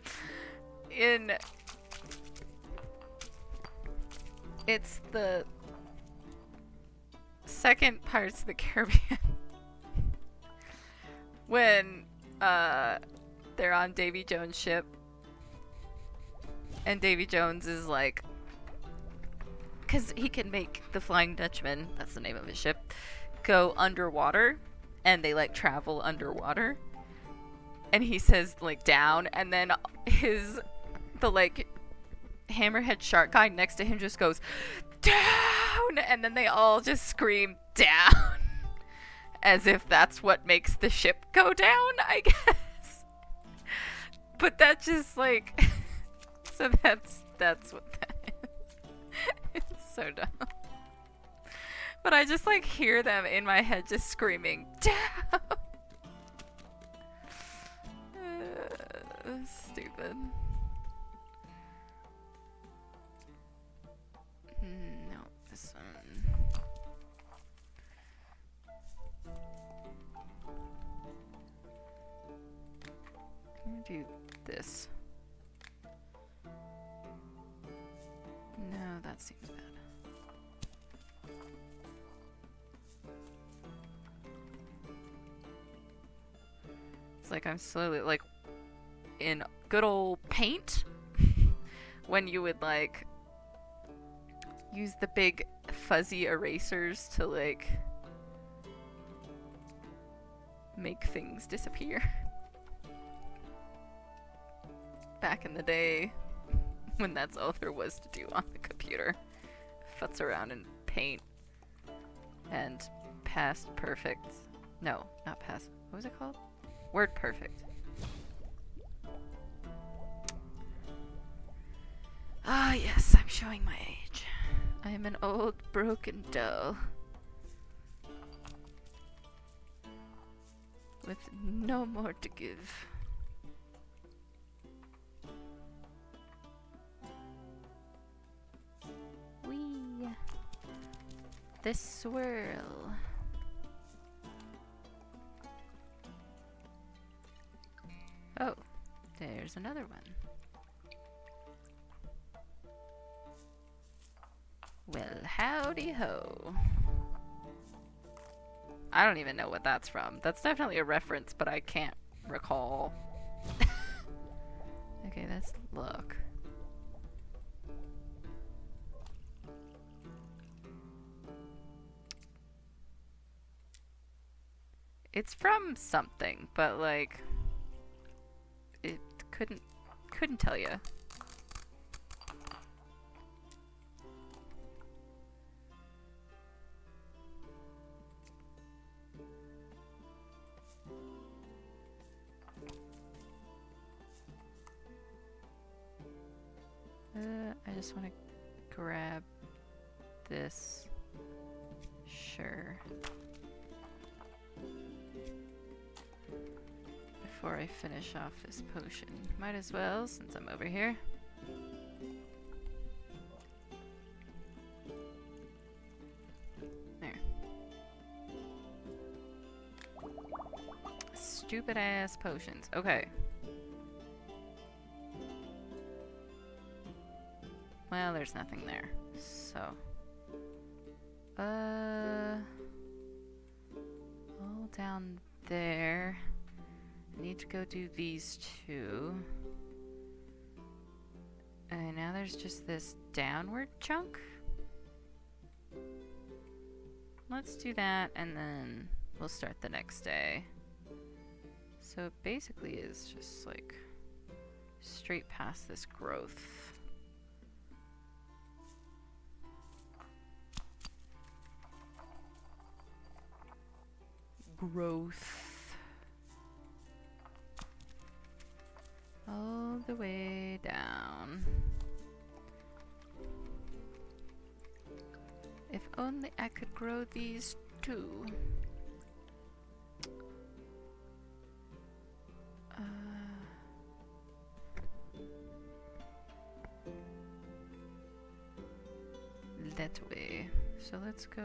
It's the second Pirates of the Caribbean when they're on Davy Jones' ship and Davy Jones is like, because he can make the Flying Dutchman, that's the name of his ship, go underwater, and they like travel underwater, and he says like down, and then the like hammerhead shark guy next to him just goes down, and then they all just scream down as if that's what makes the ship go down, I guess. But that just like so that's what that is. It's so dumb. But I just like hear them in my head just screaming down. Stupid. No, this one. I'm gonna do this. No, that seems bad. It's like I'm slowly, like, in good old paint, when you would, like, use the big fuzzy erasers to, like, make things disappear. Back in the day, when that's all there was to do on the computer. Futz around in paint. And past perfect. No, not past. What was it called? Word perfect. Ah, yes, I'm showing my age. I am an old, broken doll. With no more to give. Whee! This swirl. Oh, there's another one. Well, howdy ho. I don't even know what that's from. That's definitely a reference, but I can't recall. Okay, let's look. It's from something, but like it couldn't tell you. I just want to grab this. Sure. Before I finish off this potion. Might as well, since I'm over here. There. Stupid ass potions. Okay. Well, there's nothing there. So. All down there. I need to go do these two. And now there's just this downward chunk. Let's do that and then we'll start the next day. So it basically is just like straight past this growth. growth all the way down. If only I could grow these too. That way. So let's go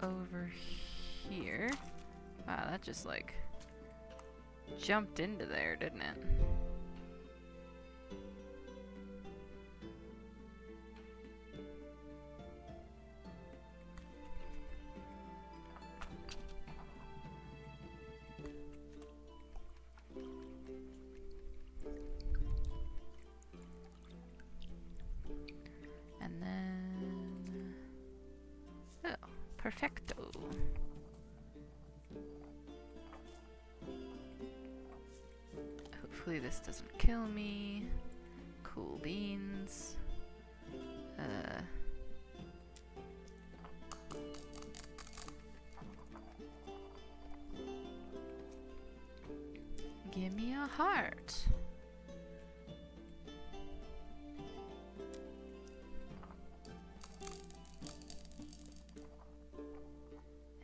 over here. Wow, that just like jumped into there, didn't it? And then, oh, perfecto. Hopefully this doesn't kill me. Cool beans. Give me a heart.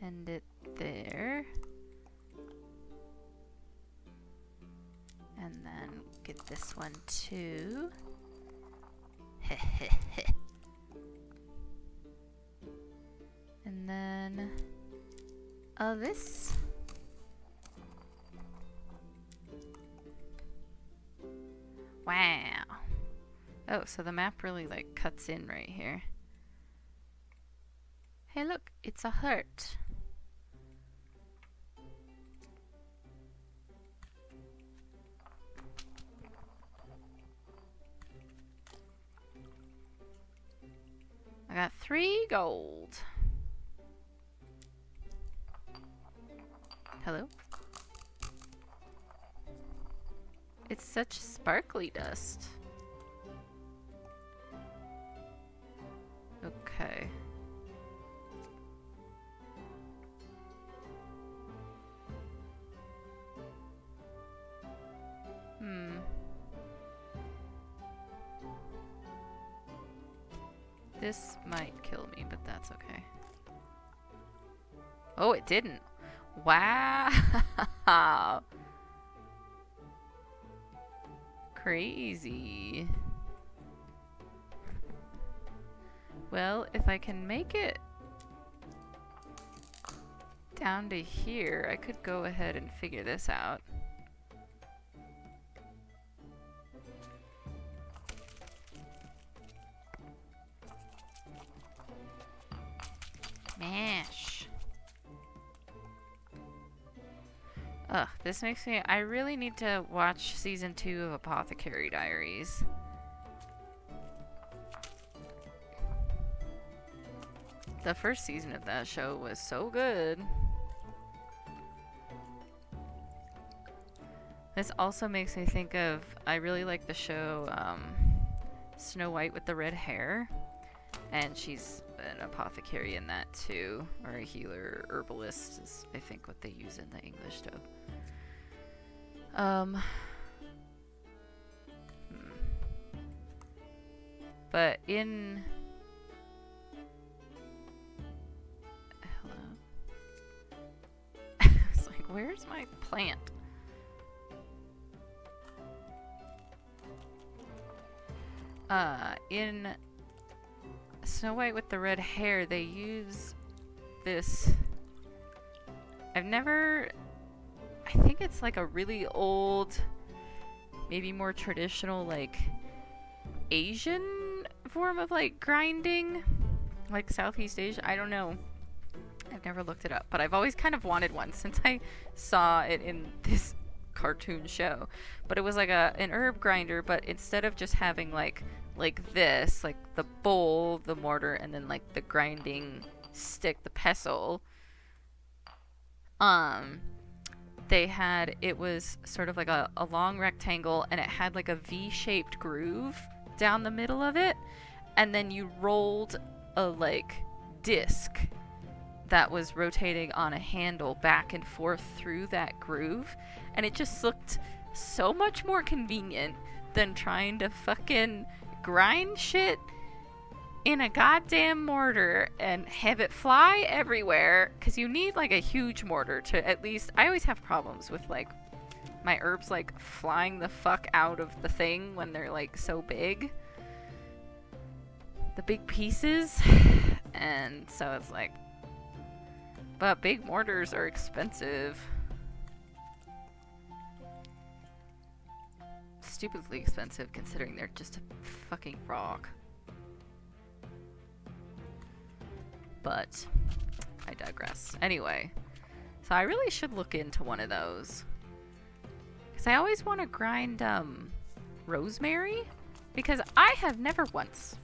End it there. And then get this one too. And then this. Wow. Oh, so the map really like cuts in right here. Hey look, it's a heart. I got 3 gold. Hello? It's such sparkly dust. Okay. This might kill me, but that's okay. Oh, it didn't. Wow. Crazy. Well, if I can make it down to here, I could go ahead and figure this out. Mash. Ugh, this makes me... I really need to watch season 2 of Apothecary Diaries. The first season of that show was so good. This also makes me think of... I really like the show Snow White with the Red Hair. And she's an apothecary in that too. Or a healer, herbalist is I think what they use in the English dub. But in... Hello? I was like, where's my plant? In Snow White with the Red Hair, they use this... I think it's like a really old, maybe more traditional, like, Asian form of, like, grinding. Like Southeast Asia. I don't know. I've never looked it up, but I've always kind of wanted one since I saw it in this cartoon show. But it was like an herb grinder, but instead of just having like this, like the bowl, the mortar, and then like the grinding stick, the pestle, it was sort of like a long rectangle, and it had like a V-shaped groove down the middle of it, and then you rolled a like disc that was rotating on a handle back and forth through that groove, and it just looked so much more convenient than trying to fucking grind shit in a goddamn mortar and have it fly everywhere, because you need like a huge mortar to at least... I always have problems with like my herbs like flying the fuck out of the thing when they're like so big, the big pieces. And so it's like, but big mortars are expensive, stupidly expensive considering they're just a fucking rock. But I digress. Anyway, so I really should look into one of those, because I always want to grind rosemary, because I have never once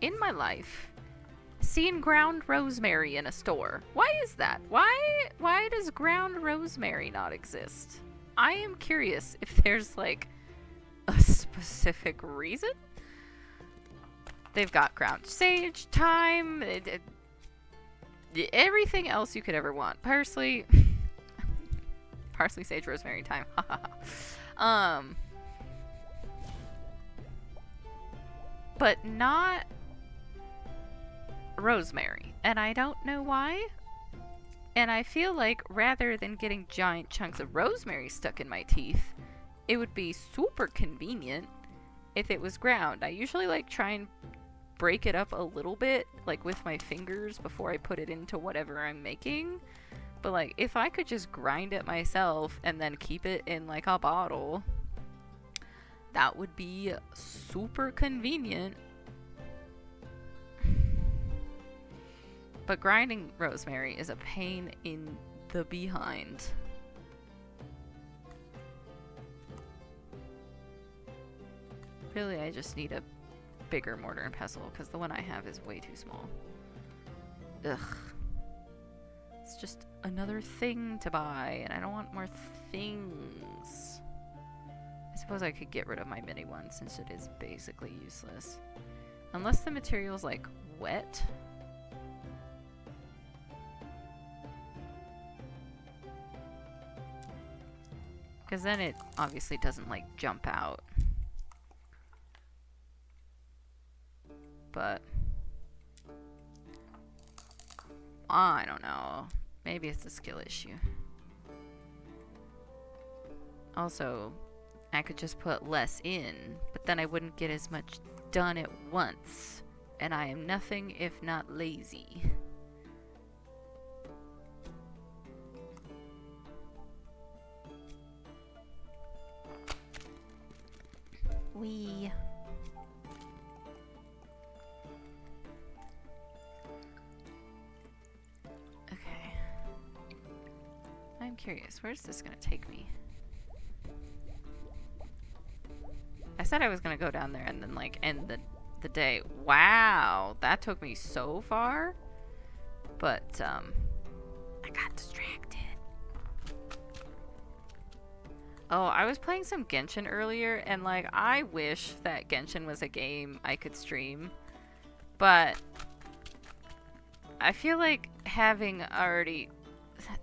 in my life seen ground rosemary in a store. Why is that? Why does ground rosemary not exist? I am curious if there's like a specific reason. They've got ground sage, thyme, everything else you could ever want. Parsley, parsley, sage, rosemary, thyme. But not rosemary, and I don't know why. And I feel like rather than getting giant chunks of rosemary stuck in my teeth, it would be super convenient if it was ground. I usually like try and break it up a little bit, like with my fingers, before I put it into whatever I'm making. But like, if I could just grind it myself and then keep it in like a bottle, that would be super convenient. But grinding rosemary is a pain in the behind. Really, I just need a bigger mortar and pestle, because the one I have is way too small. Ugh. It's just another thing to buy, and I don't want more things. I suppose I could get rid of my mini one, since it is basically useless. Unless the material's like wet. Because then it obviously doesn't like jump out. But I don't know. Maybe it's a skill issue. Also, I could just put less in, but then I wouldn't get as much done at once. And I am nothing if not lazy. Whyy. Okay. I'm curious, where's this gonna take me? I said I was gonna go down there and then like end the day. Wow, that took me so far. But I got distracted. Oh, I was playing some Genshin earlier, and like, I wish that Genshin was a game I could stream. But I feel like having already,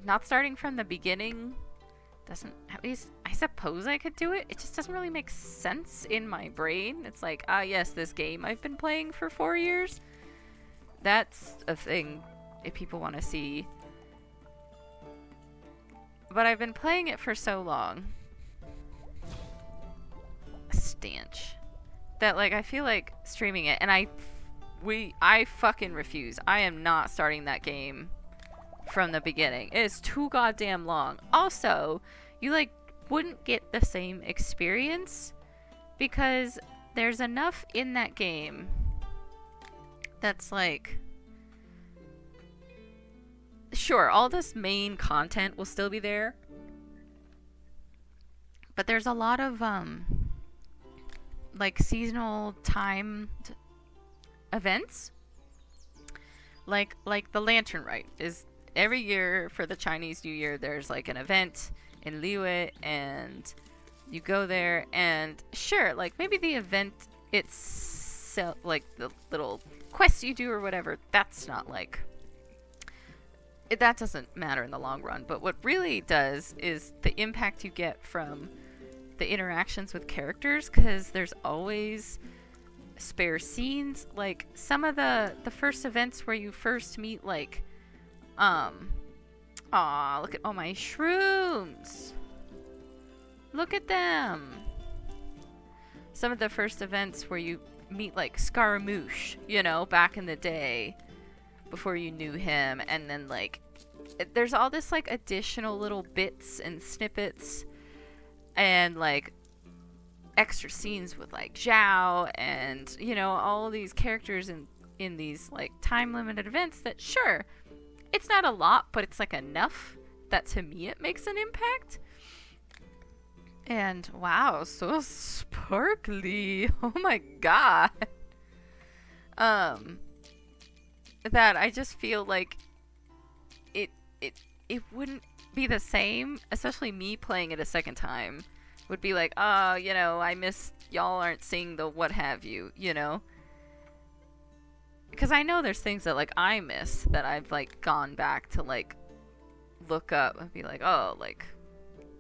not starting from the beginning doesn't, at least, I suppose I could do it. It just doesn't really make sense in my brain. It's like, ah, yes, this game I've been playing for 4 years. That's a thing if people want to see. But I've been playing it for so long. Stench. That like, I feel like streaming it, and I fucking refuse. I am not starting that game from the beginning. It is too goddamn long. Also, you like wouldn't get the same experience because there's enough in that game that's like, sure, all this main content will still be there, but there's a lot of like seasonal timed events, like the Lantern Rite is every year for the Chinese New Year. There's like an event in Liyue, and you go there, and sure, like maybe the event itself, like the little quests you do or whatever, that's not like that doesn't matter in the long run, but what really does is the impact you get from the interactions with characters, because there's always spare scenes. Like some of the first events where you first meet, like, aw, look at all my shrooms. Look at them. Some of the first events where you meet, like, Scaramouche, you know, back in the day, before you knew him, and then, like, there's all this, like, additional little bits and snippets, and, like, extra scenes with, like, Zhao, and, you know, all these characters in these, like, time-limited events that, sure, it's not a lot, but it's, like, enough that, to me, it makes an impact. And, wow, so sparkly. Oh my god. That I just feel like it wouldn't be the same, especially me playing it a second time. Would be like, oh, you know, I missed, y'all aren't seeing the what have you, you know? Because I know there's things that, like, I miss that I've, like, gone back to, like, look up and be like, oh, like,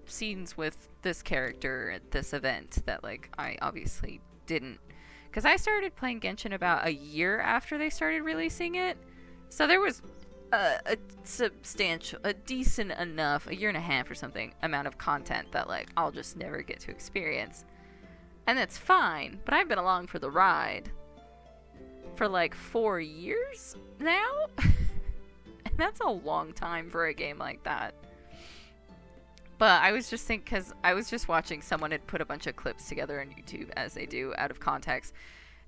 scenes with this character at this event that, like, I obviously didn't. Because I started playing Genshin about a year after they started releasing it. So there was a substantial, a decent enough, a year and a half or something, amount of content that, like, I'll just never get to experience. And that's fine, but I've been along for the ride for, like, 4 years now? And that's a long time for a game like that. But I was just thinking, because I was just watching someone had put a bunch of clips together on YouTube, as they do, out of context.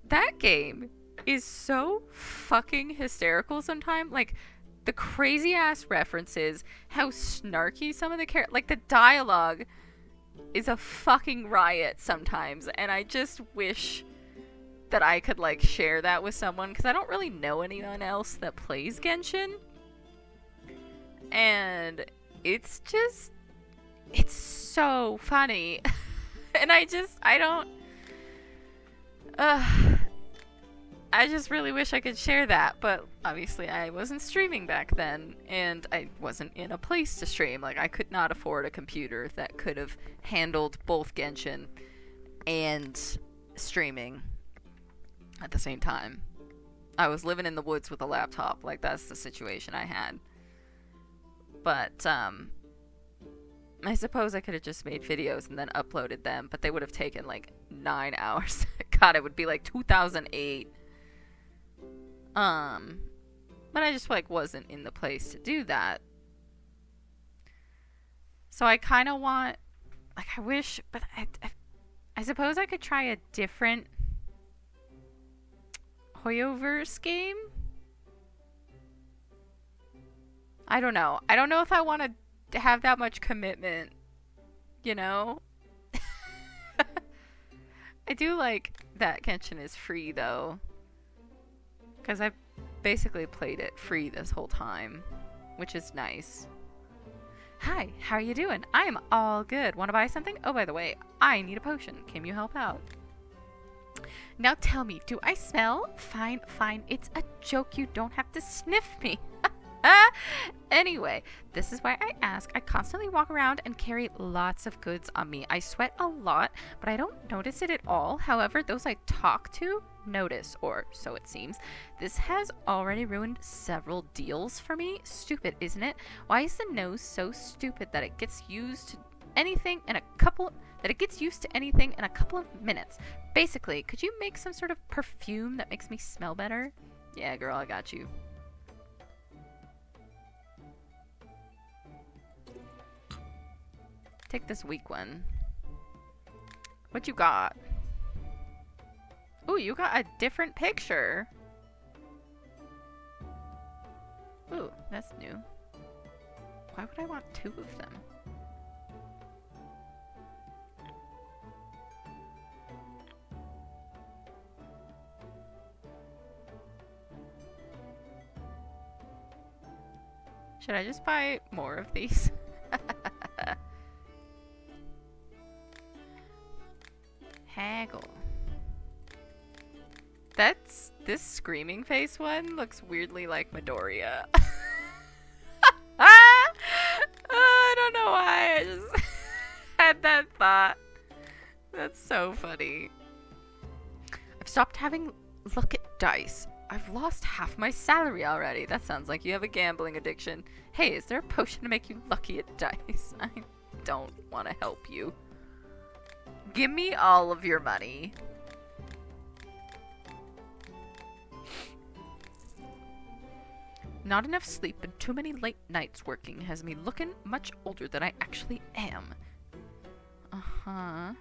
That game is so fucking hysterical sometimes. Like, the crazy-ass references, how snarky some of the characters... Like, the dialogue is a fucking riot sometimes. And I just wish that I could, like, share that with someone, because I don't really know anyone else that plays Genshin. And it's just... It's so funny. And I just really wish I could share that, but obviously I wasn't streaming back then, and I wasn't in a place to stream. Like, I could not afford a computer that could have handled both Genshin and streaming at the same time. I was living in the woods with a laptop. Like, that's the situation I had. But, I suppose I could have just made videos and then uploaded them, but they would have taken, like, 9 hours. God, it would be, like, 2008. But I just, like, wasn't in the place to do that. So I kind of want, like, I wish, but I suppose I could try a different Hoyoverse game? I don't know. I don't know if I want to have that much commitment, you know? I do like that Genshin is free, though, because I've basically played it free this whole time, which is nice. Hi, how are you doing? I'm all good. Want to buy something? Oh, by the way, I need a potion. Can you help out? Now tell me, do I smell? Fine, fine. It's a joke. You don't have to sniff me. Anyway, this is why I ask. I constantly walk around and carry lots of goods on me. I sweat a lot, but I don't notice it at all. However, those I talk to notice, or so it seems. This has already ruined several deals for me. Stupid, isn't it? Why is the nose so stupid that it gets used to anything in a couple of minutes? Basically, could you make some sort of perfume that makes me smell better? Yeah, girl, I got you. Take this weak one. What you got? Ooh, you got a different picture. Ooh, that's new. Why would I want 2 of them? Should I just buy more of these? Haggle. This screaming face one looks weirdly like Midoriya. know why I just had that thought. That's so funny. I've stopped having luck at dice. I've lost half my salary already. That sounds like you have a gambling addiction. Hey, is there a potion to make you lucky at dice? I don't want to help you. Give me all of your money. Not enough sleep and too many late nights working has me looking much older than I actually am. Uh-huh.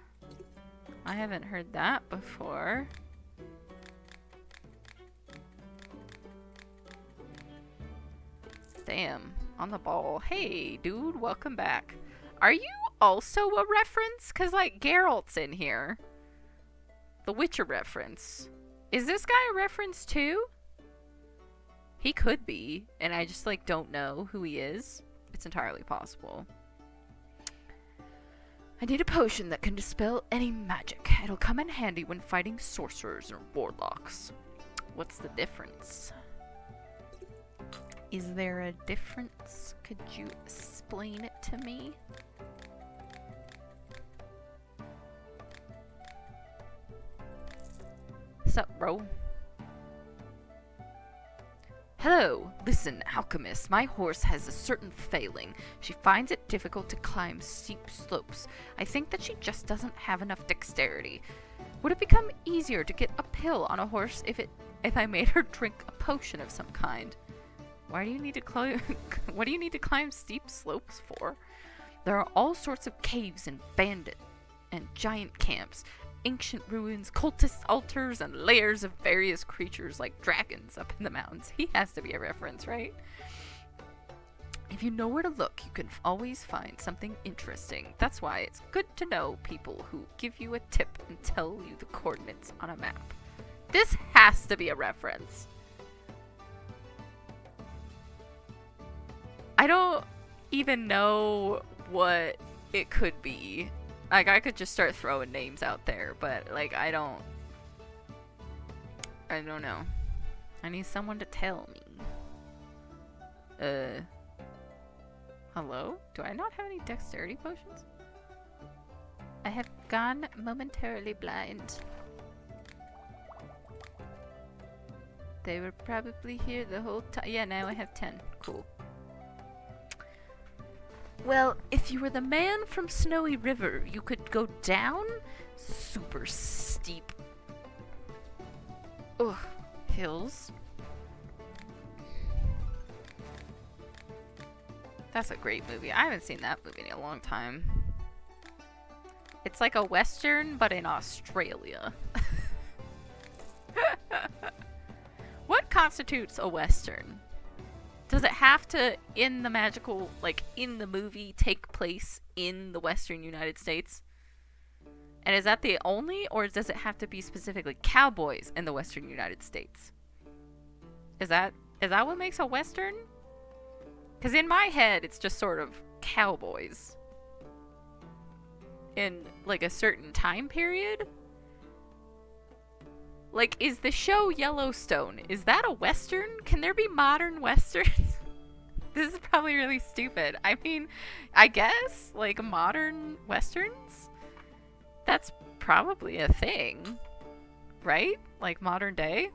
I haven't heard that before. Damn, on the ball. Hey, dude, welcome back. Are you also a reference? Because, like, Geralt's in here. The Witcher reference. Is this guy a reference too? He could be, and I just, like, don't know who he is. It's entirely possible. I need a potion that can dispel any magic. It'll come in handy when fighting sorcerers or warlocks. What's the difference? Is there a difference? Could you explain it to me? Sup, bro? Hello, listen, alchemist. My horse has a certain failing. She finds it difficult to climb steep slopes. I think that she just doesn't have enough dexterity. Would it become easier to get uphill on a horse if I made her drink a potion of some kind? Why do you need to climb? What do you need to climb steep slopes for? There are all sorts of caves and bandit and giant camps, ancient ruins, cultist altars, and layers of various creatures like dragons up in the mountains. He has to be a reference, right? If you know where to look, you can always find something interesting. That's why it's good to know people who give you a tip and tell you the coordinates on a map. This has to be a reference. I don't even know what it could be. Like, I could just start throwing names out there, but, like, I don't know. I need someone to tell me. Hello? Do I not have any dexterity potions? I have gone momentarily blind. They were probably here the whole time. Yeah, now I have 10. Cool. Well, if you were the man from Snowy River, you could go down super steep hills. That's a great movie. I haven't seen that movie in a long time. It's like a Western, but in Australia. What constitutes a Western? Does it have to, in the magical, like, in the movie, take place in the Western United States? And is that the only, or does it have to be specifically cowboys in the Western United States? Is that what makes a Western? Because in my head, it's just sort of cowboys. In, like, a certain time period? Like, is the show Yellowstone, is that a Western? Can there be modern Westerns? This is probably really stupid. I mean, I guess, like, modern Westerns? That's probably a thing, right? Like, modern day?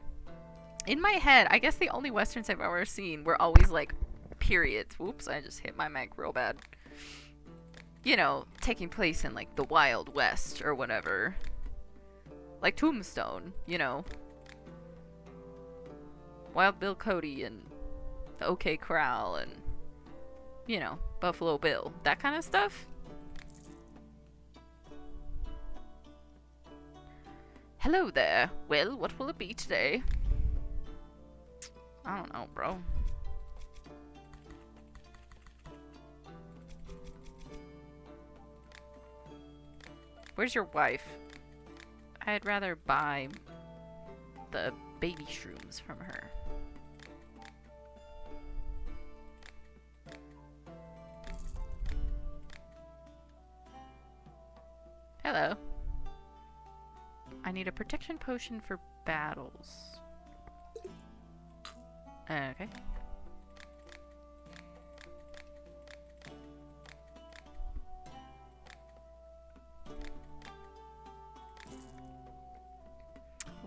In my head, I guess the only Westerns I've ever seen were always, like, periods. Whoops, I just hit my mic real bad. You know, taking place in, like, the Wild West or whatever. Like Tombstone, you know. Wild Bill Cody and the OK Corral and, you know, Buffalo Bill. That kind of stuff. Hello there. Well, what will it be today? I don't know, bro. Where's your wife? I'd rather buy the baby shrooms from her. Hello. I need a protection potion for battles. Okay.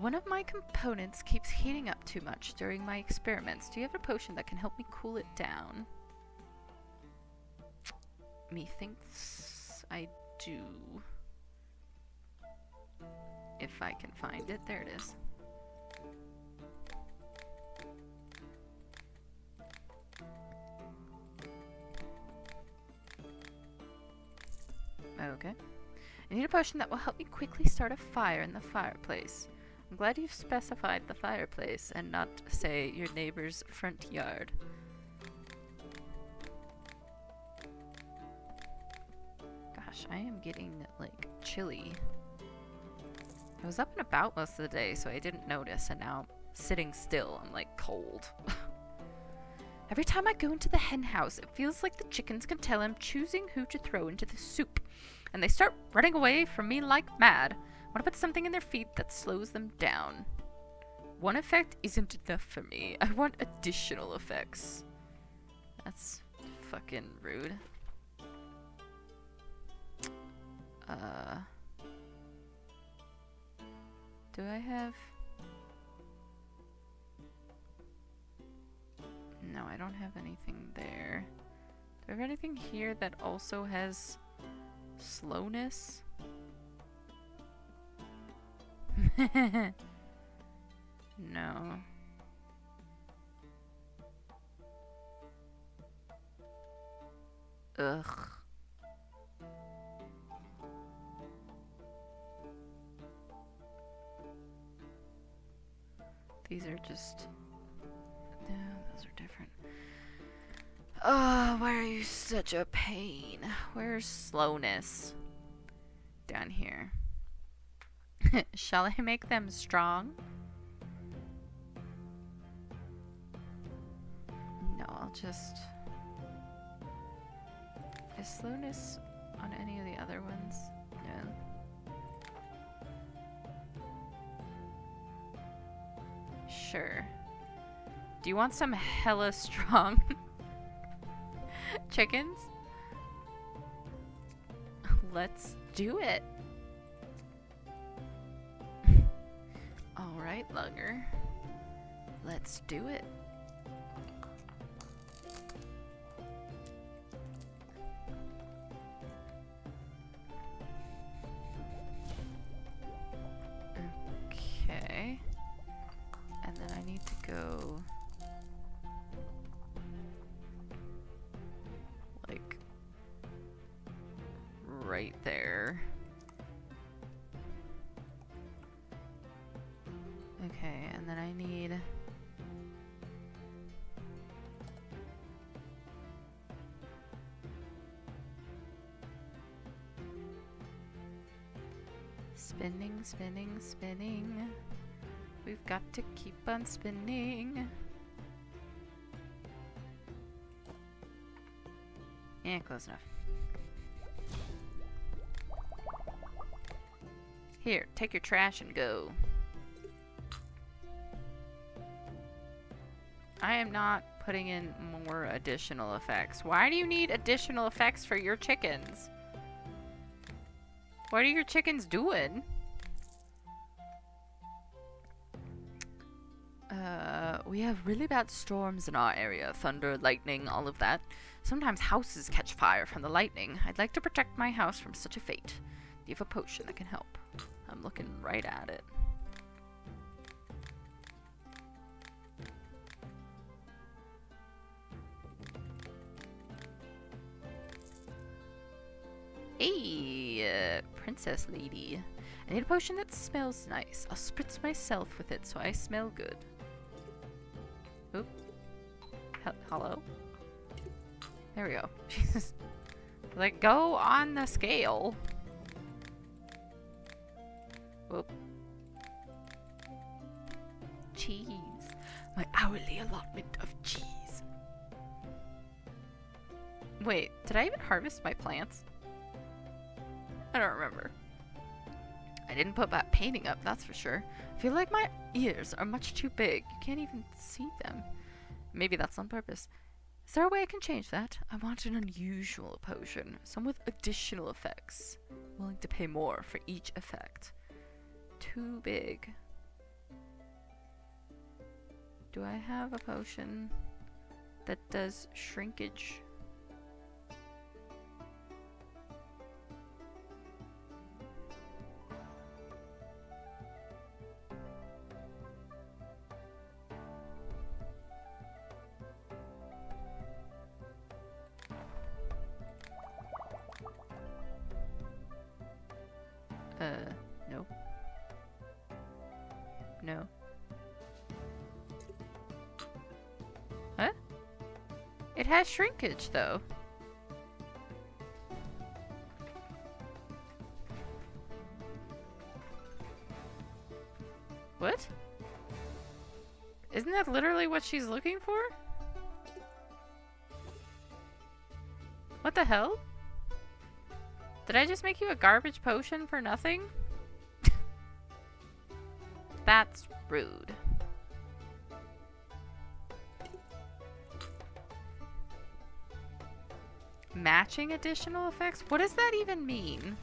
One of my components keeps heating up too much during my experiments. Do you have a potion that can help me cool it down? Methinks I do. If I can find it. There it is. Okay. I need a potion that will help me quickly start a fire in the fireplace. I'm glad you've specified the fireplace and not, say, your neighbor's front yard. Gosh, I am getting, like, chilly. I was up and about most of the day, so I didn't notice, and now sitting still, I'm, like, cold. Every time I go into the hen house, it feels like the chickens can tell I'm choosing who to throw into the soup. And they start running away from me like mad. I want to put something in their feet that slows them down. One effect isn't enough for me. I want additional effects. That's fucking rude. Do I have... No, I don't have anything there. Do I have anything here that also has slowness? No. Ugh. These are just... No, those are different. Oh, why are you such a pain? Where's slowness? Down here. Shall I make them strong? No, I'll just... Is slowness on any of the other ones? No. Sure. Do you want some hella strong chickens? Let's do it. Alright, Lugger. Let's do it. Okay. And then I need to go... like... right there. Okay, and then I need... spinning, spinning, spinning. We've got to keep on spinning. Yeah, close enough. Here, take your trash and go. I am not putting in more additional effects. Why do you need additional effects for your chickens? What are your chickens doing? We have really bad storms in our area. Thunder, lightning, all of that. Sometimes houses catch fire from the lightning. I'd like to protect my house from such a fate. Do you have a potion that can help? I'm looking right at it. Hey, princess lady. I need a potion that smells nice. I'll spritz myself with it so I smell good. Oop. Hello? There we go. Jesus. Like, go on the scale. Whoop. Cheese. My hourly allotment of cheese. Wait, did I even harvest my plants? I don't remember. I didn't put that painting up, that's for sure. I feel like my ears are much too big. You can't even see them. Maybe that's on purpose. Is there a way I can change that? I want an unusual potion. Some with additional effects. Willing to pay more for each effect. Too big. Do I have a potion that does shrinkage? No. No. Huh? It has shrinkage, though. What? Isn't that literally what she's looking for? What the hell? Did I just make you a garbage potion for nothing? That's rude. Matching additional effects? What does that even mean?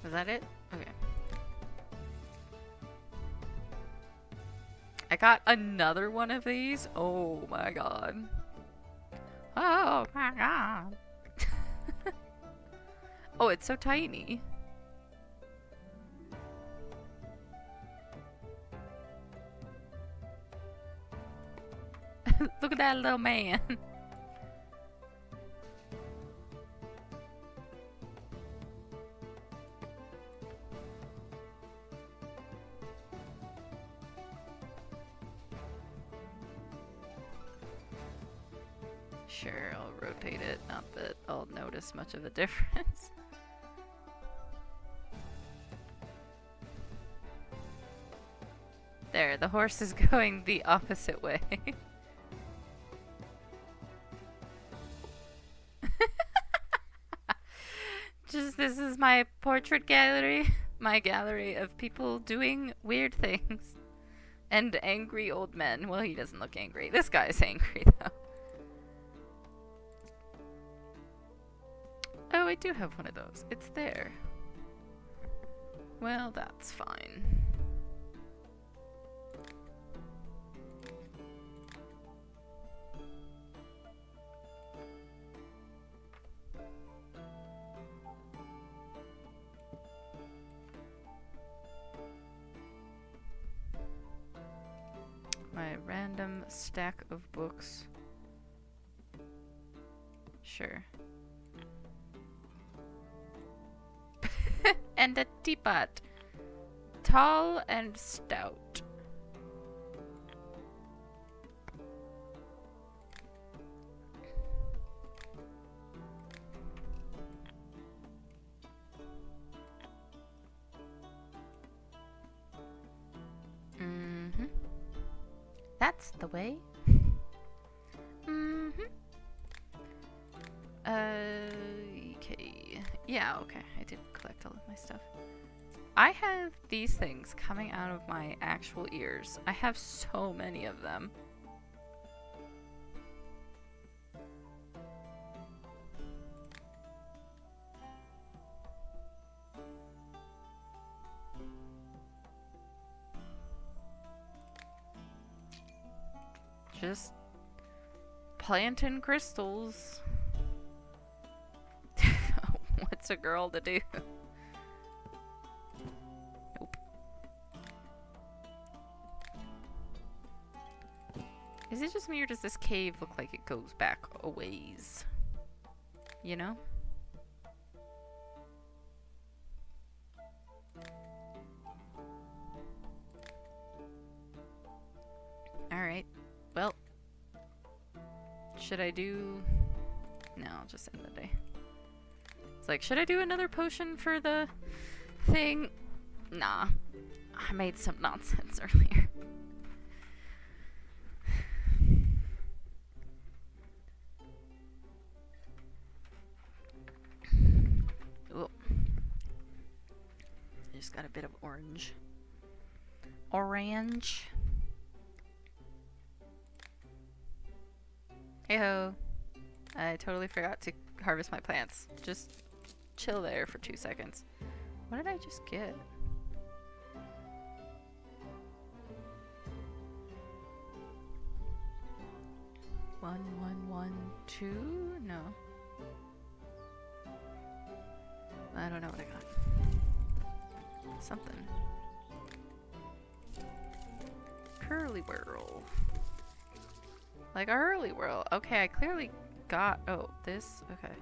Is that it? Okay. I got another one of these. Oh my god. Oh my god. Oh, it's so tiny. Look at that little man. Sure, I'll rotate it. Not that I'll notice much of a difference. There, the horse is going the opposite way. Just, this is my portrait gallery. My gallery of people doing weird things. And angry old men. Well, he doesn't look angry. This guy's angry, though. Oh, I do have one of those. It's there. Well, that's fine. My random stack of books. Sure. And a teapot. Tall and stout. Mm-hmm. That's the way. Mm-hmm. Okay. Yeah, okay. I did collect all of my stuff. I have these things coming out of my actual ears. I have so many of them. Just planting crystals. What's a girl to do? Nope. Is it just me or does this cave look like it goes back a ways? You know? Alright. Well. Should I do... No, I'll just end the day. It's like, should I do another potion for the thing? Nah. I made some nonsense earlier. Ooh. I just got a bit of orange. Orange. Hey-ho. I totally forgot to harvest my plants. Just chill there for 2 seconds. What did I just get? One, one, one, two? No. I don't know what I got. Something. Curly whirl. Like a hurly whirl. Okay, I clearly got... Oh, this? Okay.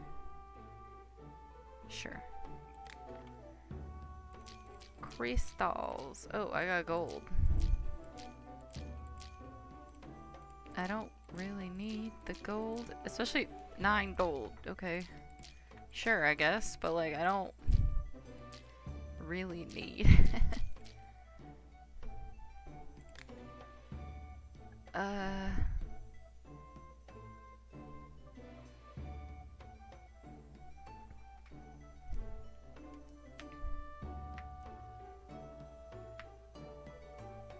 Sure. Crystals. Oh, I got gold. I don't really need the gold. Especially 9 gold. Okay. Sure, I guess. But, like, I don't really need...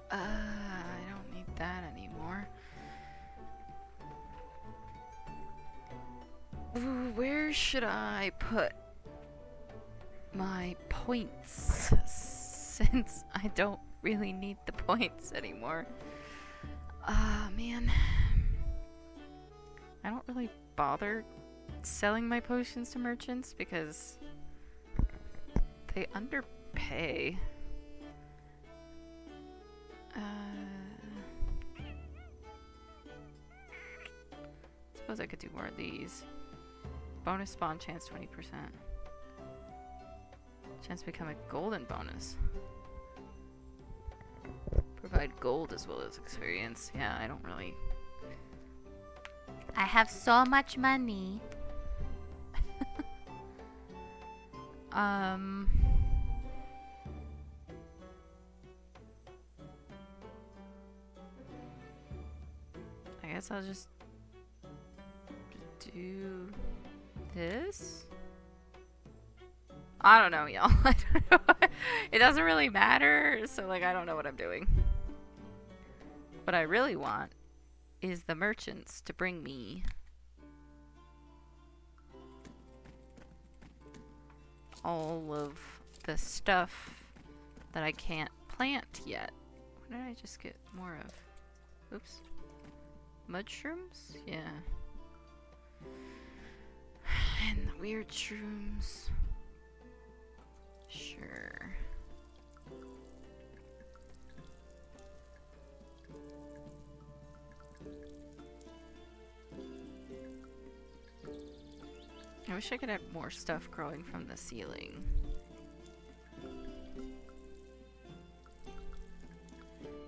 I don't need that anymore. Ooh, where should I put my points? Since I don't really need the points anymore. Ah, man. I don't really bother selling my potions to merchants because they underpay. Suppose I could do more of these. Bonus spawn chance 20%. Chance to become a golden bonus. Provide gold as well as experience. Yeah, I don't really... I have so much money. I guess I'll just do this. I don't know, y'all. I don't know. It doesn't really matter, so like I don't know what I'm doing. What I really want is the merchants to bring me all of the stuff that I can't plant yet. What did I just get more of? Oops. Mushrooms? Yeah. And the weird shrooms. Sure. I wish I could have more stuff growing from the ceiling.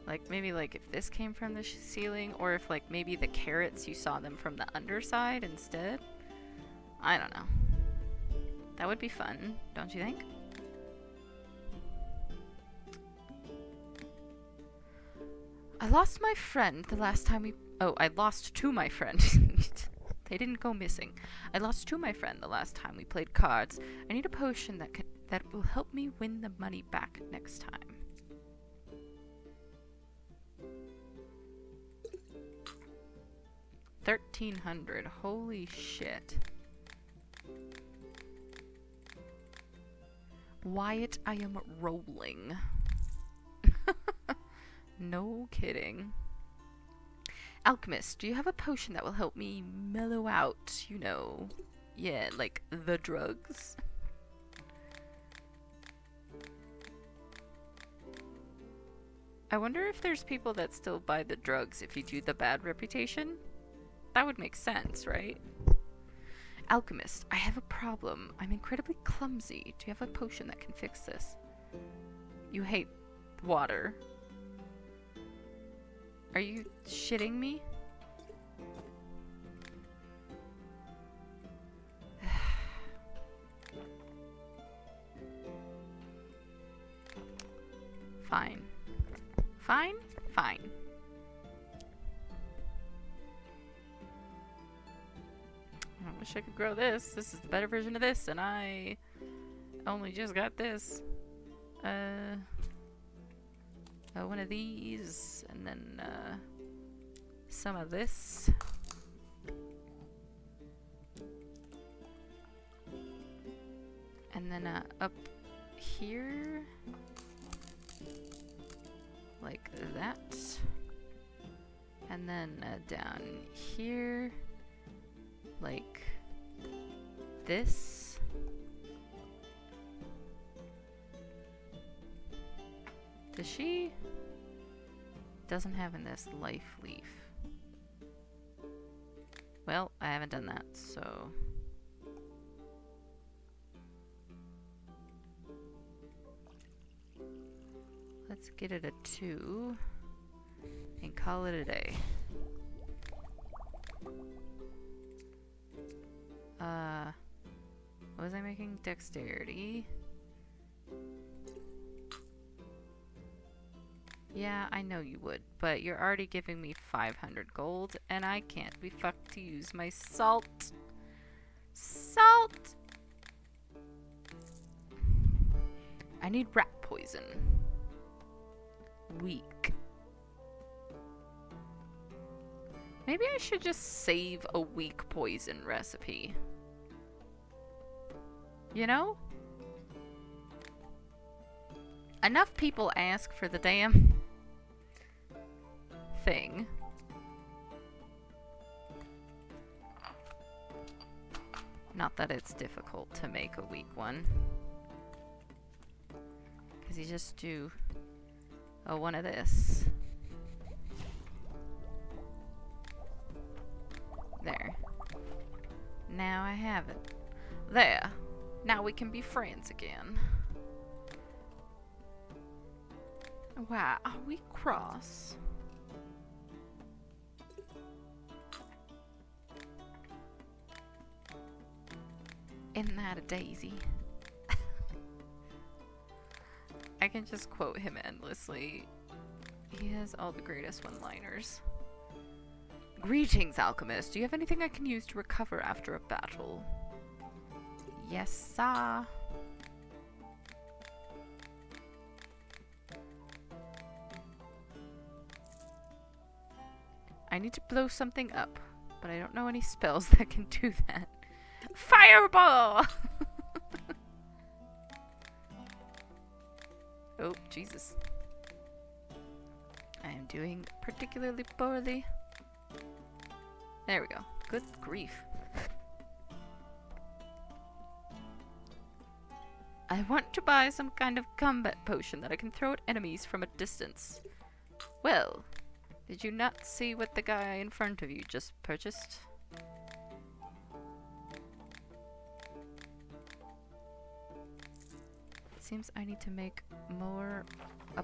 Like, maybe, like, if this came from the ceiling, or if, like, maybe the carrots, you saw them from the underside instead. I don't know. That would be fun, don't you think? I lost my friend the last time we... Oh, I lost to my friend. They didn't go missing. I lost to my friend the last time we played cards. I need a potion that will help me win the money back next time. $1,300. Holy shit. Wyatt, I am rolling. No kidding. Alchemist, do you have a potion that will help me mellow out, you know? Yeah, like the drugs. I wonder if there's people that still buy the drugs if you do the bad reputation? That would make sense, right? Alchemist, I have a problem. I'm incredibly clumsy. Do you have a potion that can fix this? You hate water. Are you shitting me? Fine. Fine? Fine. I wish I could grow this. This is the better version of this, and I only just got this. One of these, and then some of this. And then up here, like that. And then down here, like this. Does she? Doesn't have in this life leaf. Well, I haven't done that, so. Let's get it a 2 and call it a day. What was I making? Dexterity. Yeah, I know you would, but you're already giving me 500 gold, and I can't be fucked to use my salt. Salt! I need rat poison. Weak. Maybe I should just save a weak poison recipe. You know? Enough people ask for the damn thing. Not that it's difficult to make a weak one. Because you just do one of this. There. Now I have it. There. Now we can be friends again. Why are we cross? Isn't that a daisy? I can just quote him endlessly. He has all the greatest one-liners. Greetings, alchemist. Do you have anything I can use to recover after a battle? Yes, sir. I need to blow something up, but I don't know any spells that can do that. Fireball! Oh, Jesus. I am doing particularly poorly. There we go. Good grief. I want to buy some kind of combat potion that I can throw at enemies from a distance. Well, did you not see what the guy in front of you just purchased? It seems I need to make more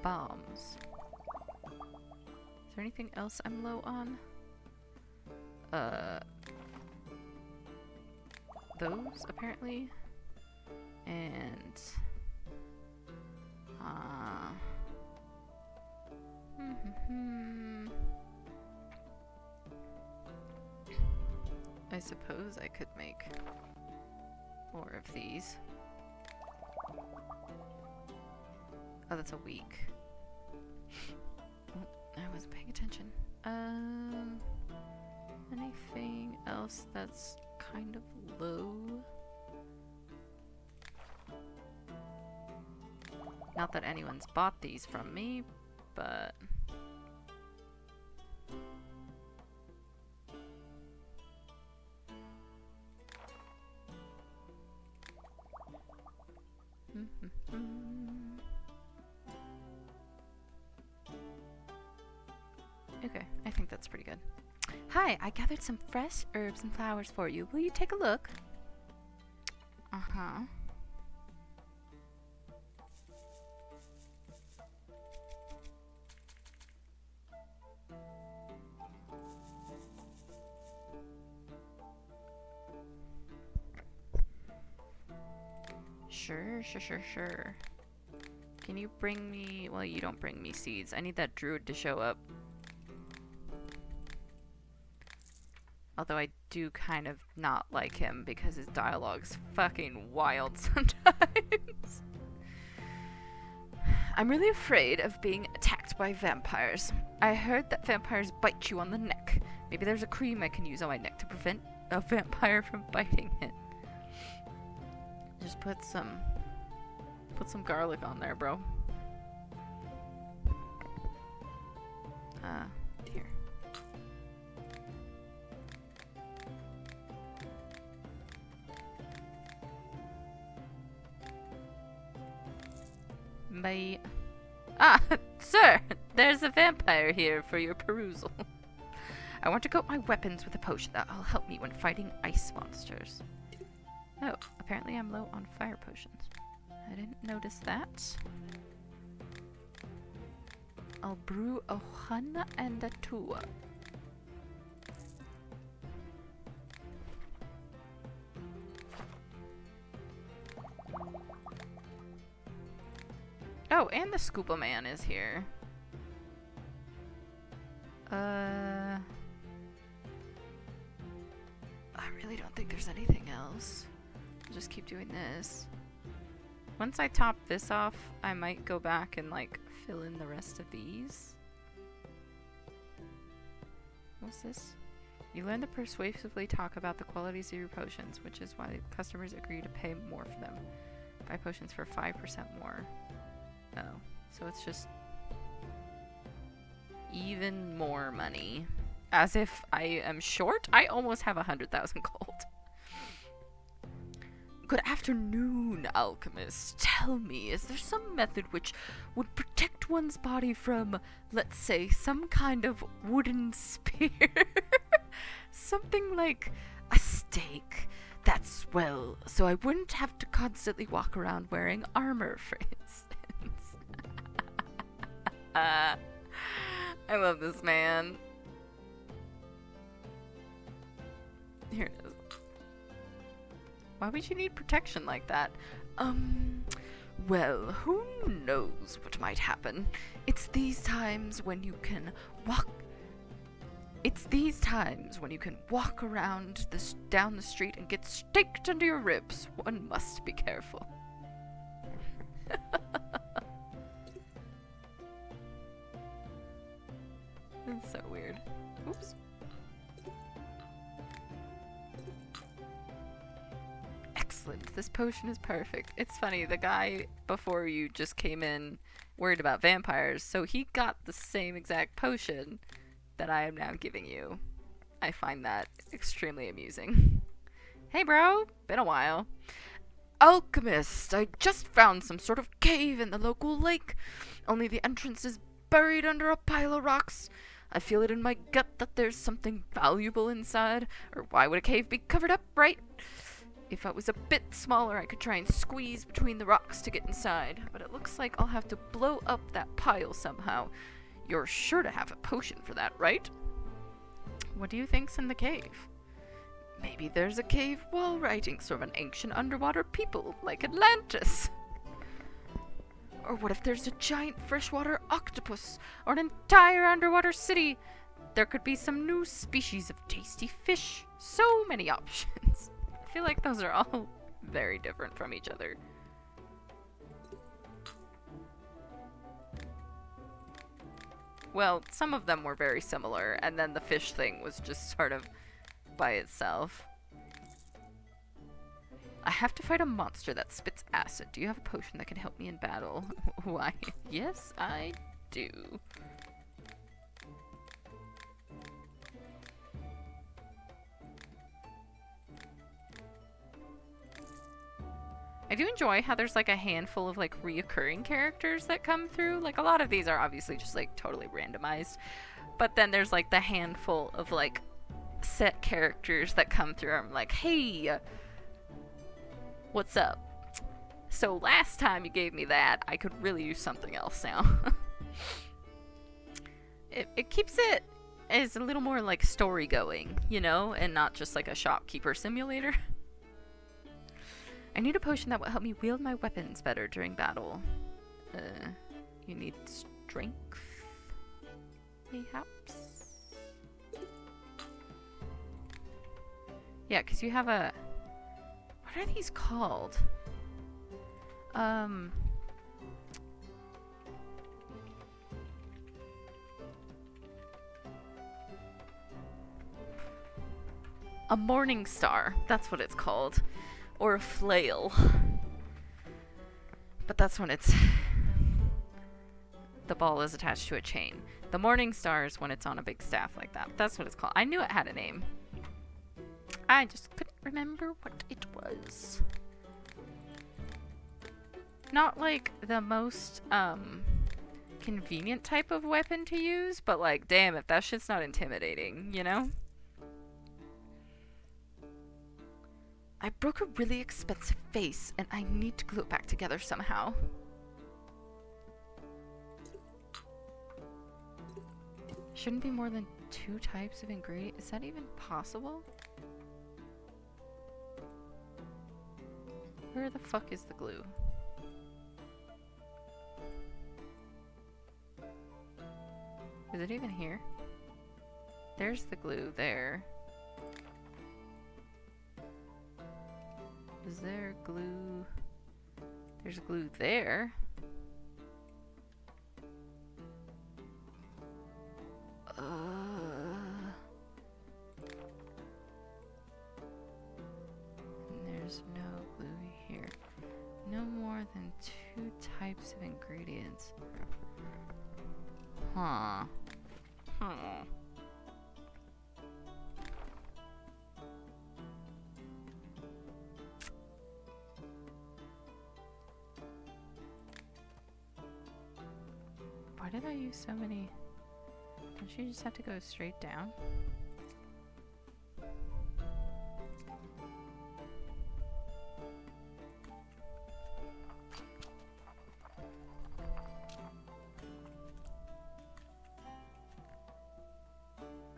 bombs. Is there anything else I'm low on? Those, apparently. And I suppose I could make more of these. Oh, that's a week. Oh, I wasn't paying attention. Anything else that's kind of low? Not that anyone's bought these from me, but... Okay, I think that's pretty good. Hi, I gathered some fresh herbs and flowers for you. Will you take a look? Uh-huh. Sure. Can you bring me... Well, you don't bring me seeds. I need that druid to show up. Although I do kind of not like him because his dialogue's fucking wild sometimes. I'm really afraid of being attacked by vampires. I heard that vampires bite you on the neck. Maybe there's a cream I can use on my neck to prevent a vampire from biting it. Just put some garlic on there, bro. Here. Bye. Ah, sir, there's a vampire here for your perusal. I want to coat my weapons with a potion that will help me when fighting ice monsters. Oh, apparently I'm low on fire potions. I didn't notice that. I'll brew a 1 and a 2. Oh, and the scuba man is here. I really don't think there's anything else. I'll just keep doing this. Once I top this off, I might go back and like fill in the rest of these. What's this? You learn to persuasively talk about the qualities of your potions, which is why customers agree to pay more for them. Buy potions for 5% more. Oh, so it's just even more money. As if I am short? I almost have 100,000 gold. Good afternoon, alchemist. Tell me, is there some method which would protect one's body from, let's say, some kind of wooden spear? Something like a stake. That's, well, so I wouldn't have to constantly walk around wearing armor, for instance. I love this man. Here it is. Why would you need protection like that? Well, who knows what might happen? It's these times when you can walk around down the street and get staked under your ribs. One must be careful. That's so weird. Oops. Excellent. This potion is perfect. It's funny, the guy before you just came in worried about vampires, so he got the same exact potion that I am now giving you. I find that extremely amusing. Hey bro, been a while. Alchemist, I just found some sort of cave in the local lake. Only the entrance is buried under a pile of rocks. I feel it in my gut that there's something valuable inside, or why would a cave be covered up, right? If it was a bit smaller, I could try and squeeze between the rocks to get inside, but it looks like I'll have to blow up that pile somehow. You're sure to have a potion for that, right? What do you think's in the cave? Maybe there's a cave wall writings from an ancient underwater people, like Atlantis. Or what if there's a giant freshwater octopus, or an entire underwater city? There could be some new species of tasty fish. So many options. I feel like those are all very different from each other. Well, some of them were very similar, and then the fish thing was just sort of by itself. I have to fight a monster that spits acid. Do you have a potion that can help me in battle? Why? Yes, I do. I do enjoy how there's like a handful of like reoccurring characters that come through. Like a lot of these are obviously just like totally randomized. But then there's like the handful of like set characters that come through. I'm like, hey, what's up? So last time you gave me that, I could really use something else now. It keeps it as a little more like story going, you know, and not just like a shopkeeper simulator. I need a potion that will help me wield my weapons better during battle. You need strength, mayhaps? Yeah, because you have a... What are these called? A morning star. That's what it's called. Or a flail. But that's when it's... the ball is attached to a chain. The morning star is when it's on a big staff like that. That's what it's called. I knew it had a name. I just couldn't remember what it was. Not like the most convenient type of weapon to use, but like, damn, if that shit's not intimidating, you know? I broke a really expensive vase and I need to glue it back together somehow. Shouldn't be more than 2 types of ingredients. Is that even possible? Where the fuck is the glue? Is it even here? There's the glue there. Is there glue? There's glue there. And there's no glue here. No more than 2 types of ingredients. Huh. Why did I use so many? Don't you just have to go straight down?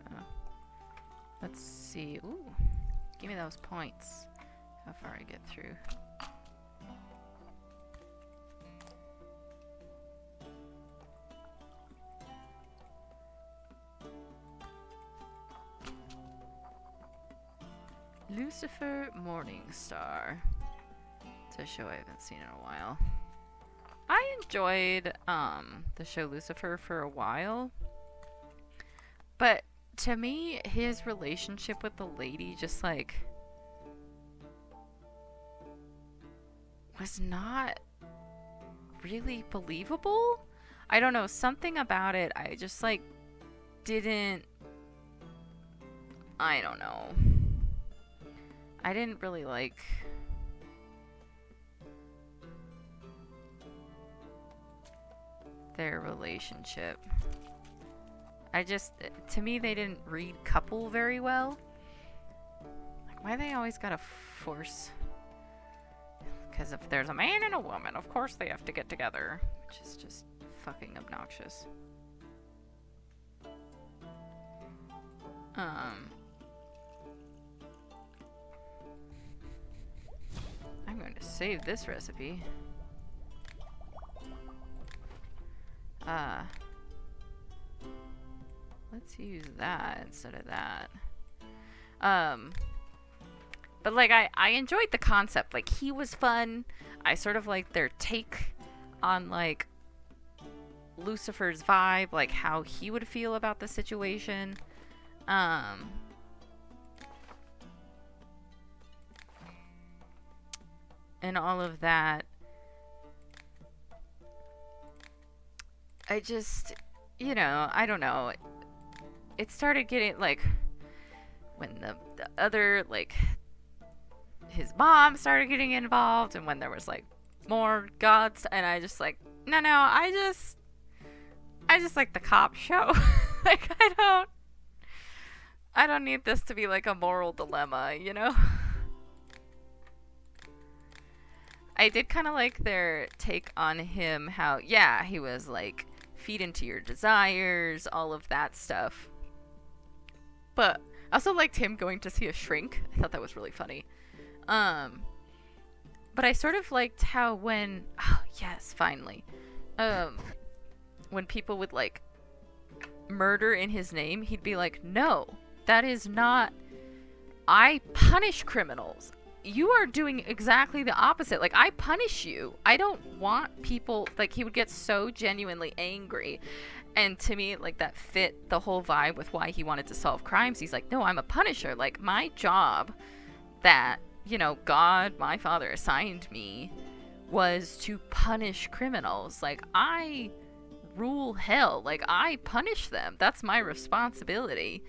Oh. Let's see. Ooh. Give me those points. How far I get through. Lucifer Morningstar. It's a show I haven't seen in a while. I enjoyed the show Lucifer for a while. But to me, his relationship with the lady just like was not really believable. I don't know, something about it I just like didn't, I don't know. I didn't really like their relationship. To me, they didn't read couple very well. Like, why they always gotta force? Because if there's a man and a woman, of course they have to get together. Which is just fucking obnoxious. I'm going to save this recipe. Let's use that instead of that. But like I enjoyed the concept. Like, he was fun. I sort of like their take on like Lucifer's vibe, like how he would feel about the situation. And all of that. I just, you know, I don't know. It started getting, like, when the other, like, his mom started getting involved, and when there was, like, more gods, and I just, like, no, I just like the cop show. Like, I don't need this to be, like, a moral dilemma, you know? I did kind of like their take on him, how, yeah, he was, like, feed into your desires, all of that stuff. But I also liked him going to see a shrink. I thought that was really funny. But I sort of liked how when... Oh, yes, finally. When people would, like, murder in his name, he'd be like, no, that is not... I punish criminals. You are doing exactly the opposite. Like, I punish you. I don't want people... Like, he would get so genuinely angry. And to me, like, that fit the whole vibe with why he wanted to solve crimes. He's like, no, I'm a punisher. Like, my job that, you know, God, my father, assigned me was to punish criminals. Like, I rule hell. Like, I punish them. That's my responsibility.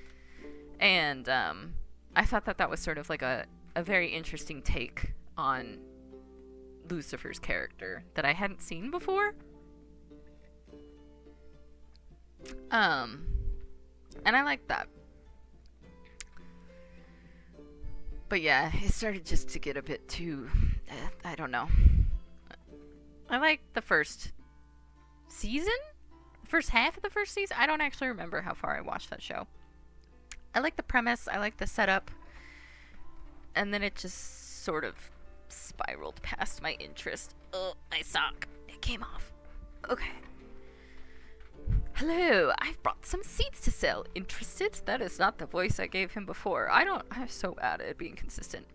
And I thought that that was sort of like a very interesting take on Lucifer's character that I hadn't seen before. And I liked that. But yeah, it started just to get a bit too, I don't know. I liked the first season? The first half of the first season? I don't actually remember how far I watched that show. I like the premise, I like the setup, and then it just sort of spiraled past my interest. Oh, my sock. It came off. Okay. Hello, I've brought some seeds to sell. Interested? That is not the voice I gave him before. I'm so bad at being consistent.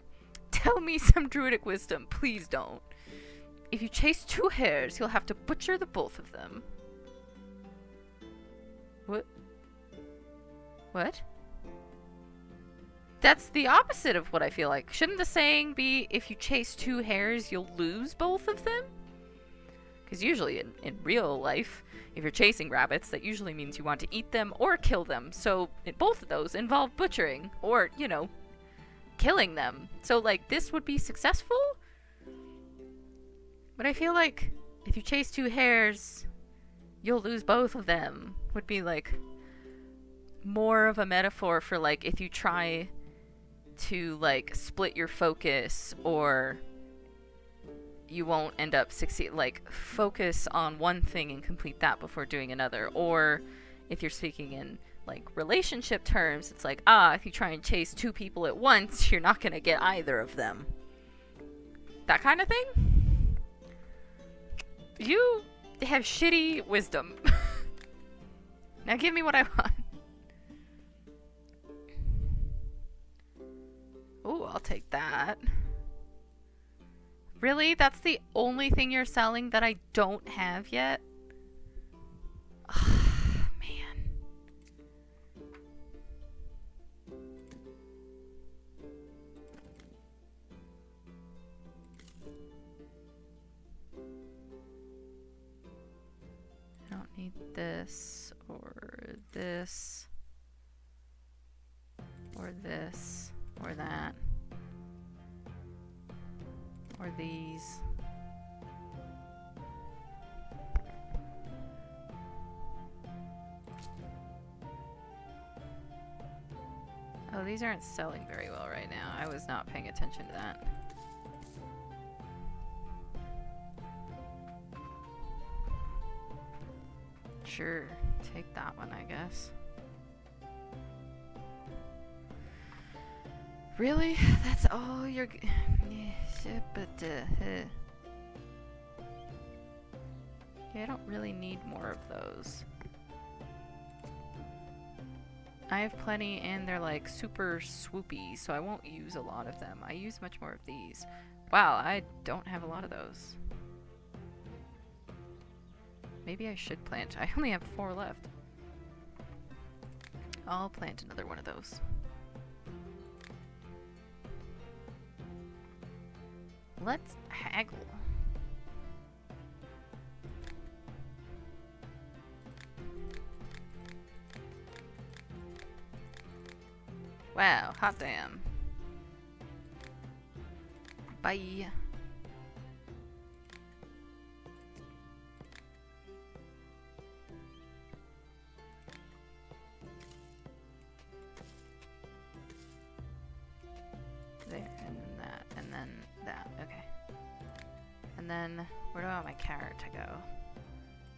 Tell me some druidic wisdom. Please don't. If you chase 2 hares, you'll have to butcher the both of them. What? What? That's the opposite of what I feel like. Shouldn't the saying be, if you chase 2 hares, you'll lose both of them? Because usually in real life, if you're chasing rabbits, that usually means you want to eat them or kill them. So both of those involve butchering or, you know, killing them. So, like, this would be successful? But I feel like if you chase 2 hares, you'll lose both of them. Would be, like, more of a metaphor for, like, if you try to, like, split your focus, or you won't end up like, focus on one thing and complete that before doing another. Or if you're speaking in, like, relationship terms, it's like, if you try and chase 2 people at once, you're not gonna get either of them. That kind of thing? You have shitty wisdom. Now give me what I want. Ooh, I'll take that. Really? That's the only thing you're selling that I don't have yet? Man. I don't need this, or this, or this, or that. Or these. Oh, these aren't selling very well right now. I was not paying attention to that. Sure, take that one, I guess. Really? That's all you're... Yeah, I don't really need more of those. I have plenty, and they're like super swoopy, so I won't use a lot of them. I use much more of these. Wow, I don't have a lot of those. Maybe I should plant. I only have 4 left. I'll plant another one of those. Let's haggle. Wow, hot damn. Bye. There, and then that, and then that. Okay. And then, where do I want my carrot to go?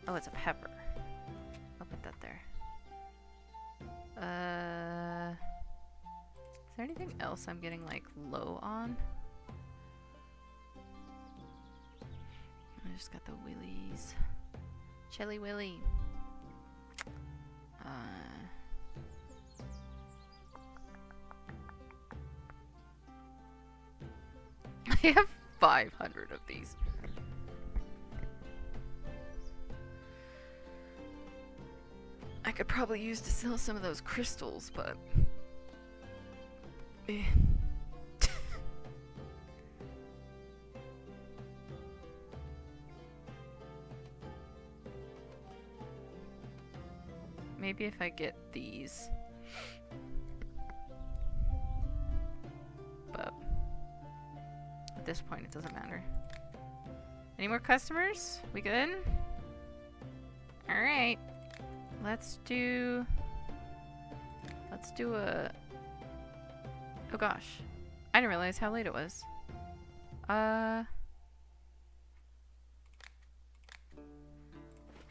Oh, it's a pepper. I'll put that there. Is there anything else I'm getting, like, low on? I just got the willies. Chili willy. I have 500 of these. I could probably use to sell some of those crystals, but... eh. maybe if I get these. But at this point, it doesn't matter. Any more customers? We good? Alright. Let's do a... Oh gosh. I didn't realize how late it was.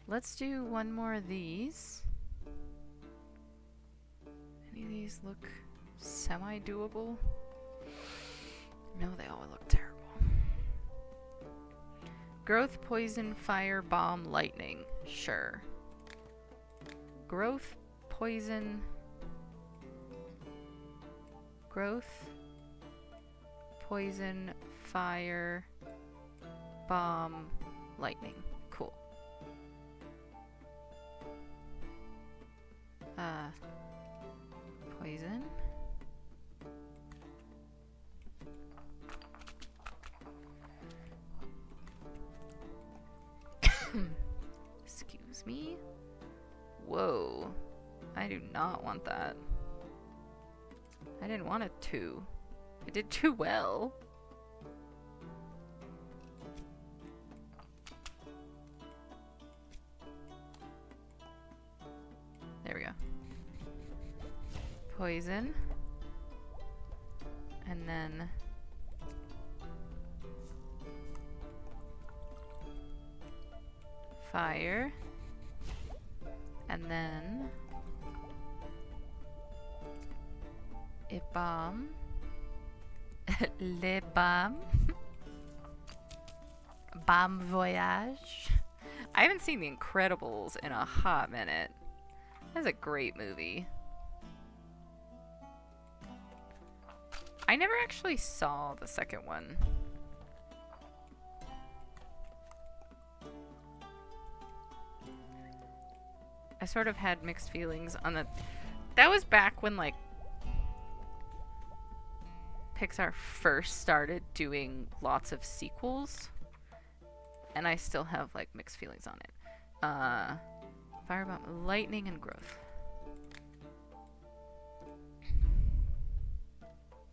Let's do one more of these. Any of these look semi-doable? No, they all look terrible. Growth, poison, fire, bomb, lightning. Sure. Growth, poison... Growth, poison, fire, bomb, lightning. Cool. Poison. Excuse me. Whoa. I do not want that. I didn't want a 2. I did too well. There we go. Poison. And then... fire. And then... a bomb. Le bomb. Bomb voyage. I haven't seen The Incredibles in a hot minute. That's a great movie. I never actually saw the second one. I sort of had mixed feelings on the... That was back when, like, Pixar first started doing lots of sequels. And I still have, like, mixed feelings on it. Firebomb, lightning, and growth.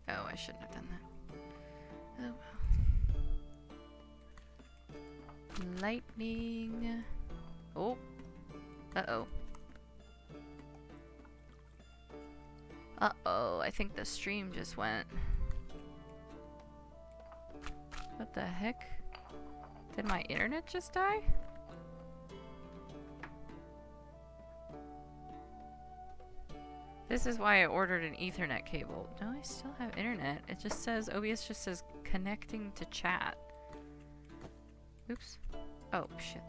Oh, I shouldn't have done that. Oh well. Lightning. Oh. Uh-oh. Uh-oh, I think the stream just went. What the heck? Did my internet just die? This is why I ordered an Ethernet cable. No, I still have internet. It just says, OBS just says connecting to chat. Oops. Oh, shit.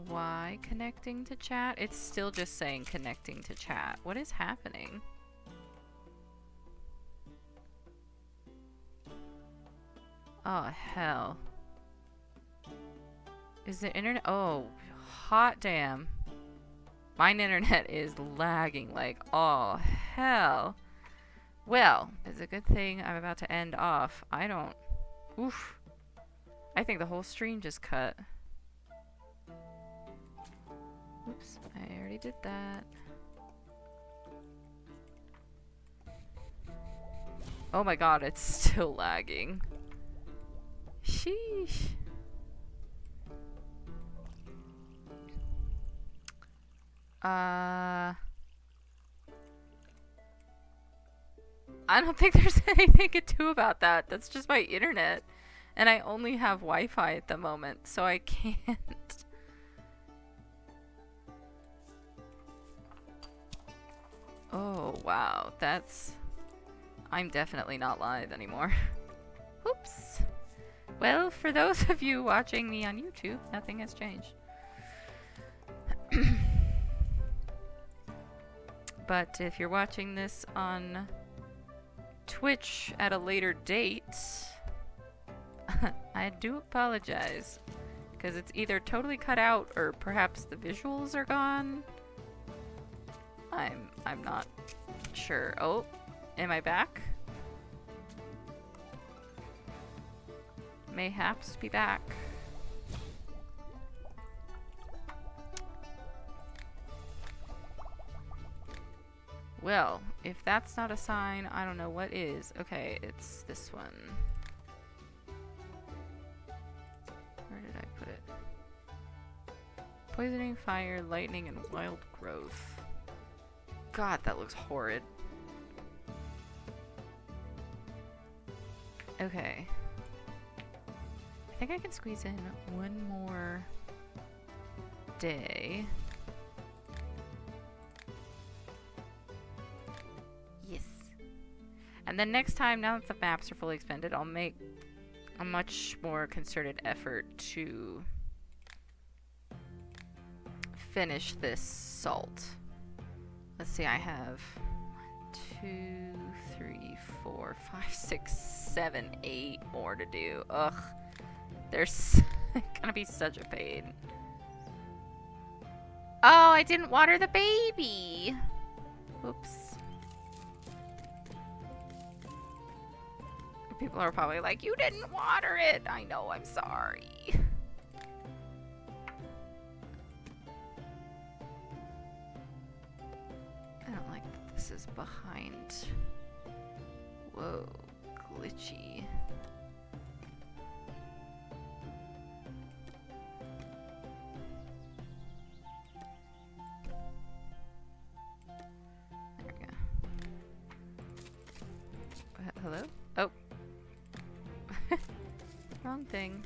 Why connecting to chat? It's still just saying connecting to chat. What is happening? Oh, hell. Is the internet? Oh, hot damn. Mine internet is lagging like all hell. Well, it's a good thing I'm about to end off. I don't... Oof. I think the whole stream just cut. Oops, I already did that. Oh my god, it's still lagging. Sheesh. I don't think there's anything to do about that. That's just my internet. And I only have Wi-Fi at the moment, so I can't. Oh, wow. That's... I'm definitely not live anymore. Oops. Well, for those of you watching me on YouTube, nothing has changed. But if you're watching this on Twitch at a later date, I do apologize. Because it's either totally cut out or perhaps the visuals are gone. I'm not sure. Oh, am I back? Mayhaps be back. Well, if that's not a sign, I don't know what is. Okay, it's this one. Where did I put it? Poisoning, fire, lightning, and wild growth. God, that looks horrid. Okay. I think I can squeeze in one more day. Yes. And then next time, now that the maps are fully expanded, I'll make a much more concerted effort to finish this salt. Let's see, I have 2, 3, 4, 5, 6, 7, 8 more to do. Ugh. There's gonna be such a pain. Oh, I didn't water the baby. Whoops. People are probably like, you didn't water it. I know, I'm sorry. I don't like that this is behind. Whoa, glitchy. There we go. Hello? Oh. Wrong thing.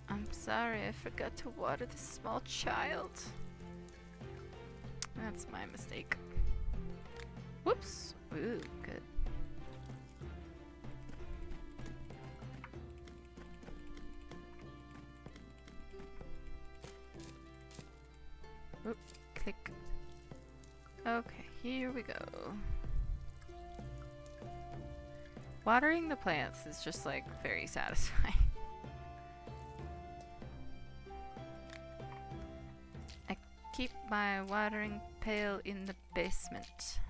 I'm sorry, I forgot to water the small child. That's my mistake. Whoops. Ooh, good. Oop, click. Okay, here we go. Watering the plants is just like very satisfying. I keep my watering pail in the basement.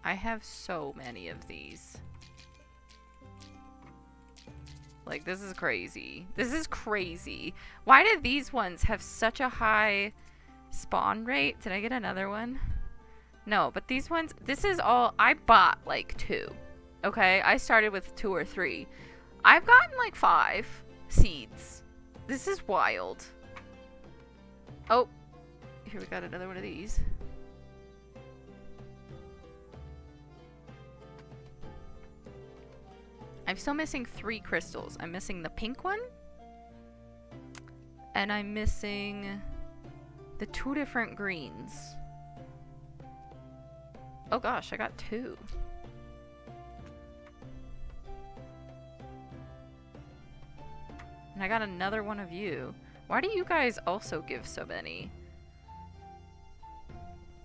I have so many of these. Like, this is crazy. This is crazy. Why did these ones have such a high spawn rate? Did I get another one? No, but these ones, this is all, I bought like 2. Okay, I started with 2 or 3. I've gotten like 5 seeds. This is wild. Oh, here we got another one of these. I'm still missing 3 crystals. I'm missing the pink one. And I'm missing the 2 different greens. Oh gosh, I got 2. And I got another one of you. Why do you guys also give so many?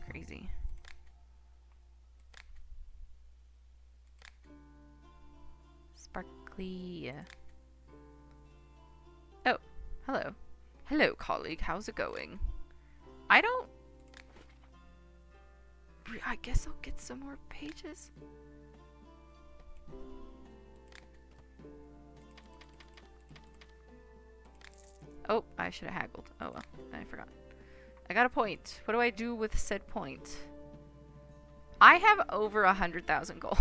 Crazy. Sparkly. Oh, hello. Hello, colleague. How's it going? I guess I'll get some more pages. Oh, I should have haggled. Oh well, I forgot. I got a point. What do I do with said point? I have over 100,000 gold.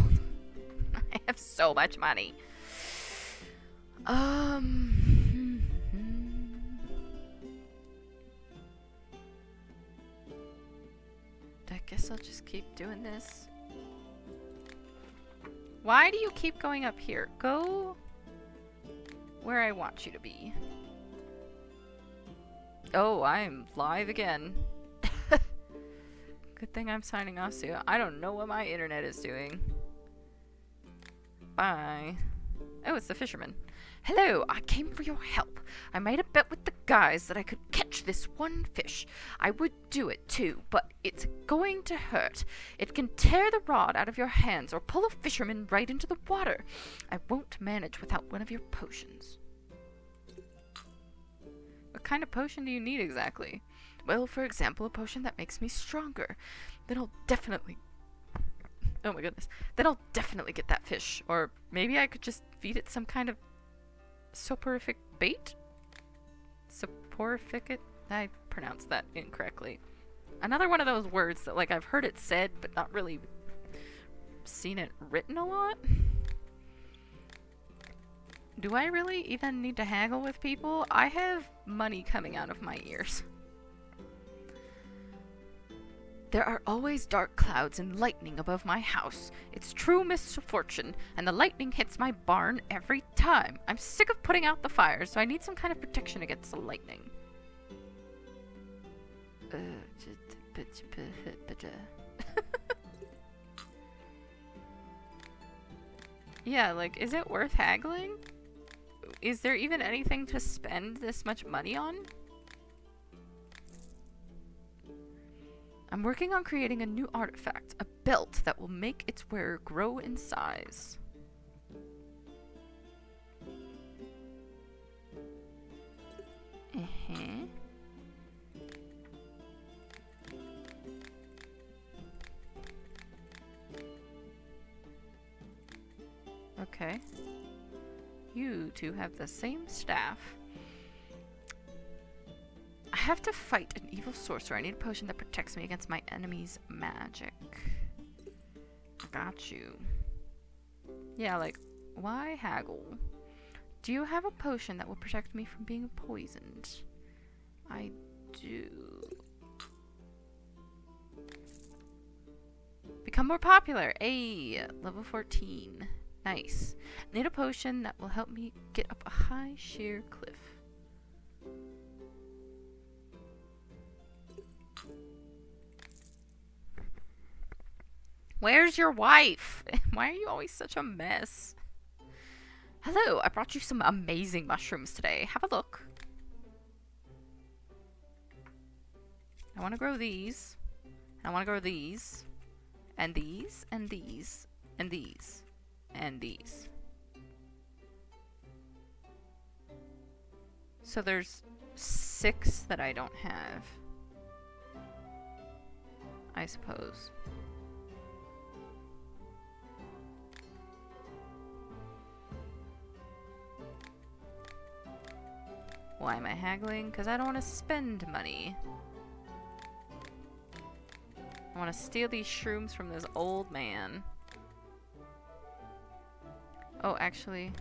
I have so much money. I guess I'll just keep doing this. Why do you keep going up here? Go where I want you to be. Oh, I'm live again. Good thing I'm signing off soon. I don't know what my internet is doing. Bye. Oh, it's the fisherman. Hello, I came for your help. I made a bet with the guys that I could catch this one fish. I would do it too, but it's going to hurt. It can tear the rod out of your hands or pull a fisherman right into the water. I won't manage without one of your potions. What kind of potion do you need exactly? Well, for example, a potion that makes me stronger. Then I'll definitely... Oh my goodness. Then I'll definitely get that fish. Or maybe I could just feed it some kind of soporific bait? Soporific? I pronounced that incorrectly. Another one of those words that, like, I've heard it said, but not really seen it written a lot. Do I really even need to haggle with people? I have money coming out of my ears. There are always dark clouds and lightning above my house. It's true misfortune, and the lightning hits my barn every time. I'm sick of putting out the fires, so I need some kind of protection against the lightning. Yeah, like, is it worth haggling? Is there even anything to spend this much money on? I'm working on creating a new artifact, a belt that will make its wearer grow in size. Okay. You two have the same staff. I have to fight an evil sorcerer. I need a potion that protects me against my enemy's magic. Got you. Yeah, like, why haggle? Do you have a potion that will protect me from being poisoned? I do. Become more popular. Ayy, level 14. Nice. Need a potion that will help me get up a high, sheer cliff. Where's your wife? Why are you always such a mess? Hello, I brought you some amazing mushrooms today. Have a look. I want to grow these. I want to grow these. And these. And these. And these. And these. So there's 6 that I don't have. I suppose. Why am I haggling? Because I don't want to spend money. I want to steal these shrooms from this old man. Oh, actually...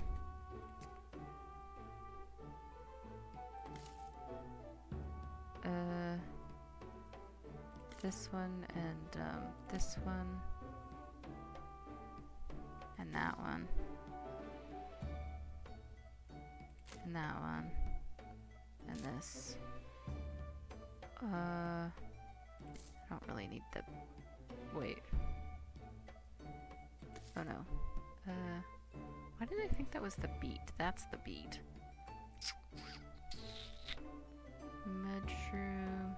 this one and this one. And that one. And that one. And this. I don't really need the... Wait. Oh no. Why did I think that was the beet? That's the beet. Mushroom.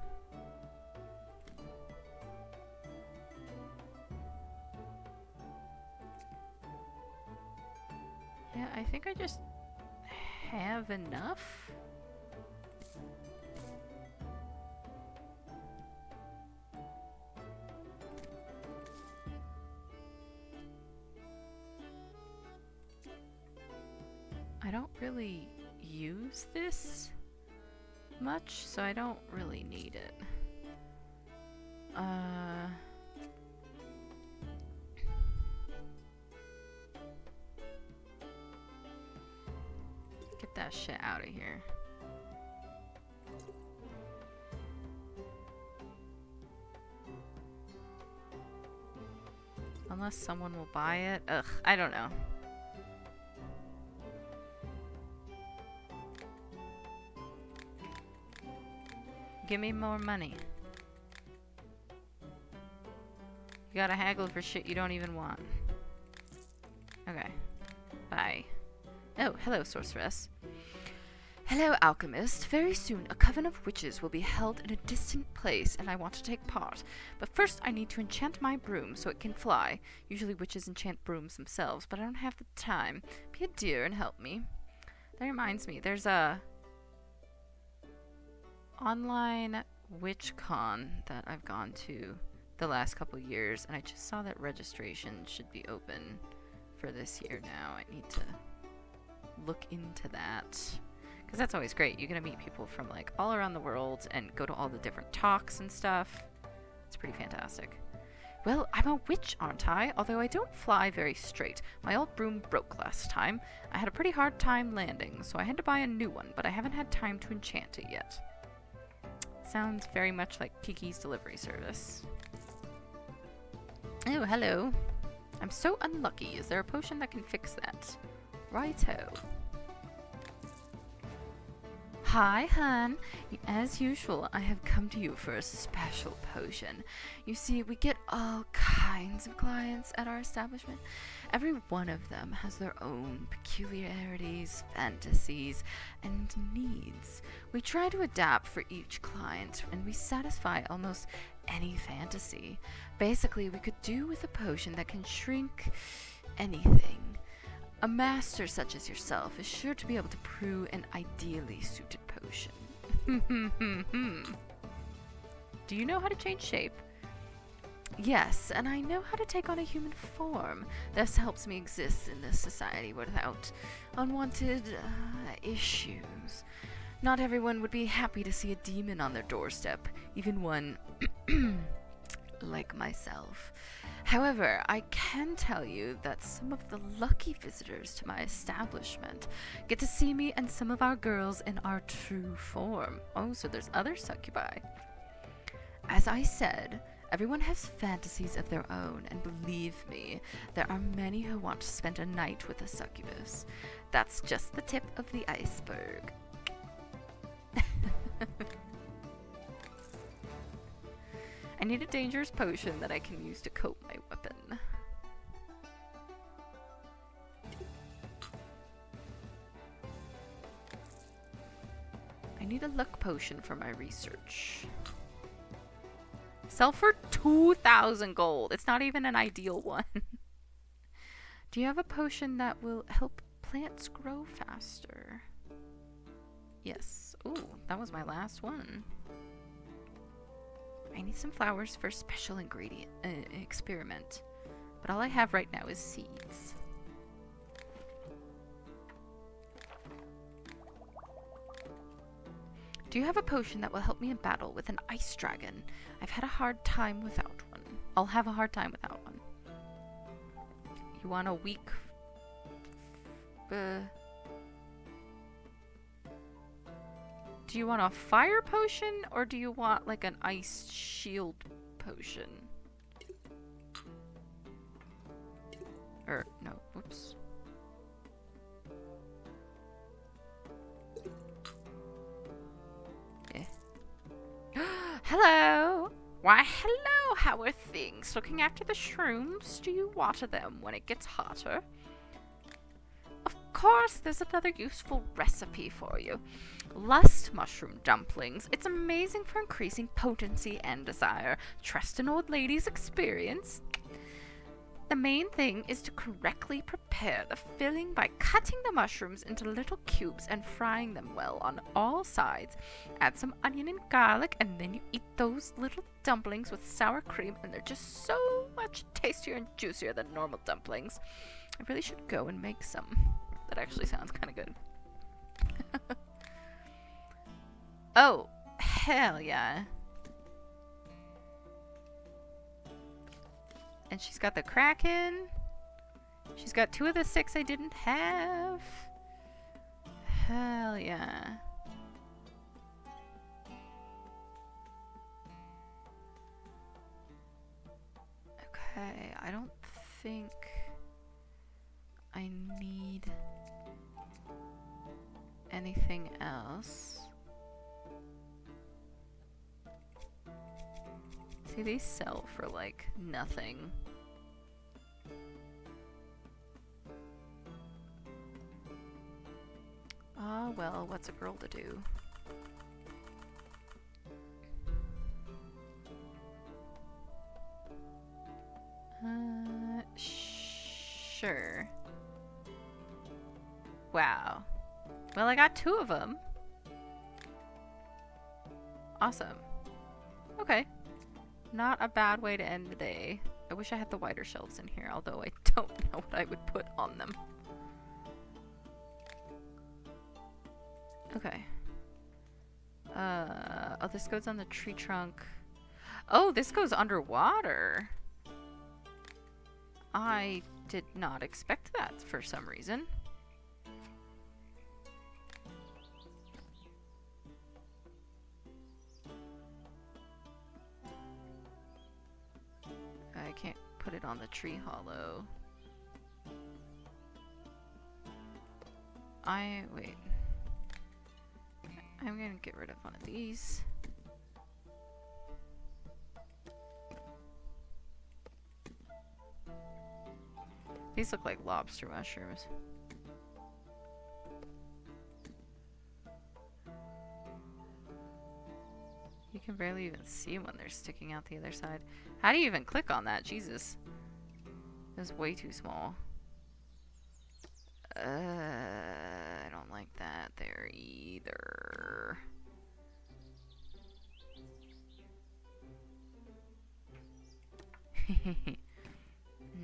Yeah, I think I just have enough. I don't really use this much, so I don't really need it. Get that shit out of here. Unless someone will buy it. Ugh, I don't know. Give me more money. You gotta haggle for shit you don't even want. Okay. Bye. Oh, hello, sorceress. Hello, alchemist. Very soon a coven of witches will be held in a distant place, and I want to take part. But first I need to enchant my broom so it can fly. Usually witches enchant brooms themselves, but I don't have the time. Be a dear and help me. That reminds me, there's a online witch con that I've gone to the last couple years, and I just saw that registration should be open for this year now. I need to look into that. Because that's always great. You're going to meet people from like all around the world and go to all the different talks and stuff. It's pretty fantastic. Well, I'm a witch, aren't I? Although I don't fly very straight. My old broom broke last time. I had a pretty hard time landing, so I had to buy a new one, but I haven't had time to enchant it yet. Sounds very much like Kiki's delivery service. Oh, hello. I'm so unlucky. Is there a potion that can fix that? Righto. Hi, hun. As usual, I have come to you for a special potion. You see, we get all kinds of clients at our establishment. Every one of them has their own peculiarities, fantasies, and needs. We try to adapt for each client, and we satisfy almost any fantasy. Basically, we could do with a potion that can shrink anything. A master such as yourself is sure to be able to brew an ideally suited potion. Do you know how to change shape? Yes, and I know how to take on a human form. This helps me exist in this society without unwanted issues. Not everyone would be happy to see a demon on their doorstep, even one like myself. However, I can tell you that some of the lucky visitors to my establishment get to see me and some of our girls in our true form. Oh, so there's other succubi. As I said, everyone has fantasies of their own, and believe me, there are many who want to spend a night with a succubus. That's just the tip of the iceberg. I need a dangerous potion that I can use to coat my weapon. I need a luck potion for my research. Sell for 2,000 gold. It's not even an ideal one. Do you have a potion that will help plants grow faster? Yes. Ooh, that was my last one. I need some flowers for a special ingredient experiment, but all I have right now is seeds. Do you have a potion that will help me in battle with an ice dragon? I've had a hard time without one. I'll have a hard time without one. You want a weak... Do you want a fire potion, or do you want like an ice shield potion? Or, no, whoops. Eh. Hello! Why, hello! How are things? Looking after the shrooms? Do you water them when it gets hotter? Of course, there's another useful recipe for you. Lust mushroom dumplings. It's amazing for increasing potency and desire. Trust an old lady's experience. The main thing is to correctly prepare the filling by cutting the mushrooms into little cubes and frying them well on all sides. Add some onion and garlic, and then you eat those little dumplings with sour cream, and they're just so much tastier and juicier than normal dumplings. I really should go and make some. That actually sounds kind of good. Oh, hell yeah. And she's got the Kraken. She's got 2 of the 6 I didn't have. Hell yeah. Okay, I don't think I need anything else. See, they sell for like nothing. well, what's a girl to do? Sure. Wow. Well, I got 2 of them. Awesome. Okay. Not a bad way to end the day. I wish I had the wider shelves in here, although I don't know what I would put on them. Okay. Oh, this goes on the tree trunk. Oh, this goes underwater. I did not expect that for some reason. I can't put it on the tree hollow. Wait. I'm gonna get rid of one of these. These look like lobster mushrooms. You can barely even see when they're sticking out the other side. How do you even click on that? Jesus. It's way too small. I don't like that there either.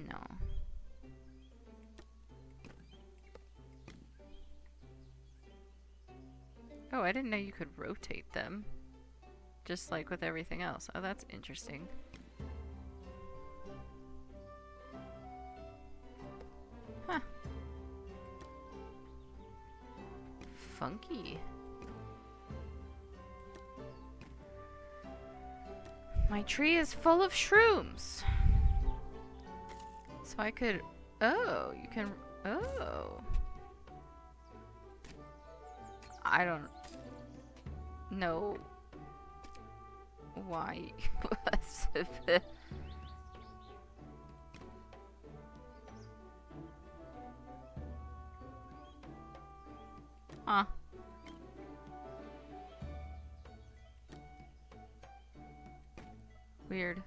No. Oh, I didn't know you could rotate them. Just like with everything else. Oh, that's interesting. Huh. Funky. My tree is full of shrooms. So I could... Oh, you can... Oh. I don't know why. Huh. Weird.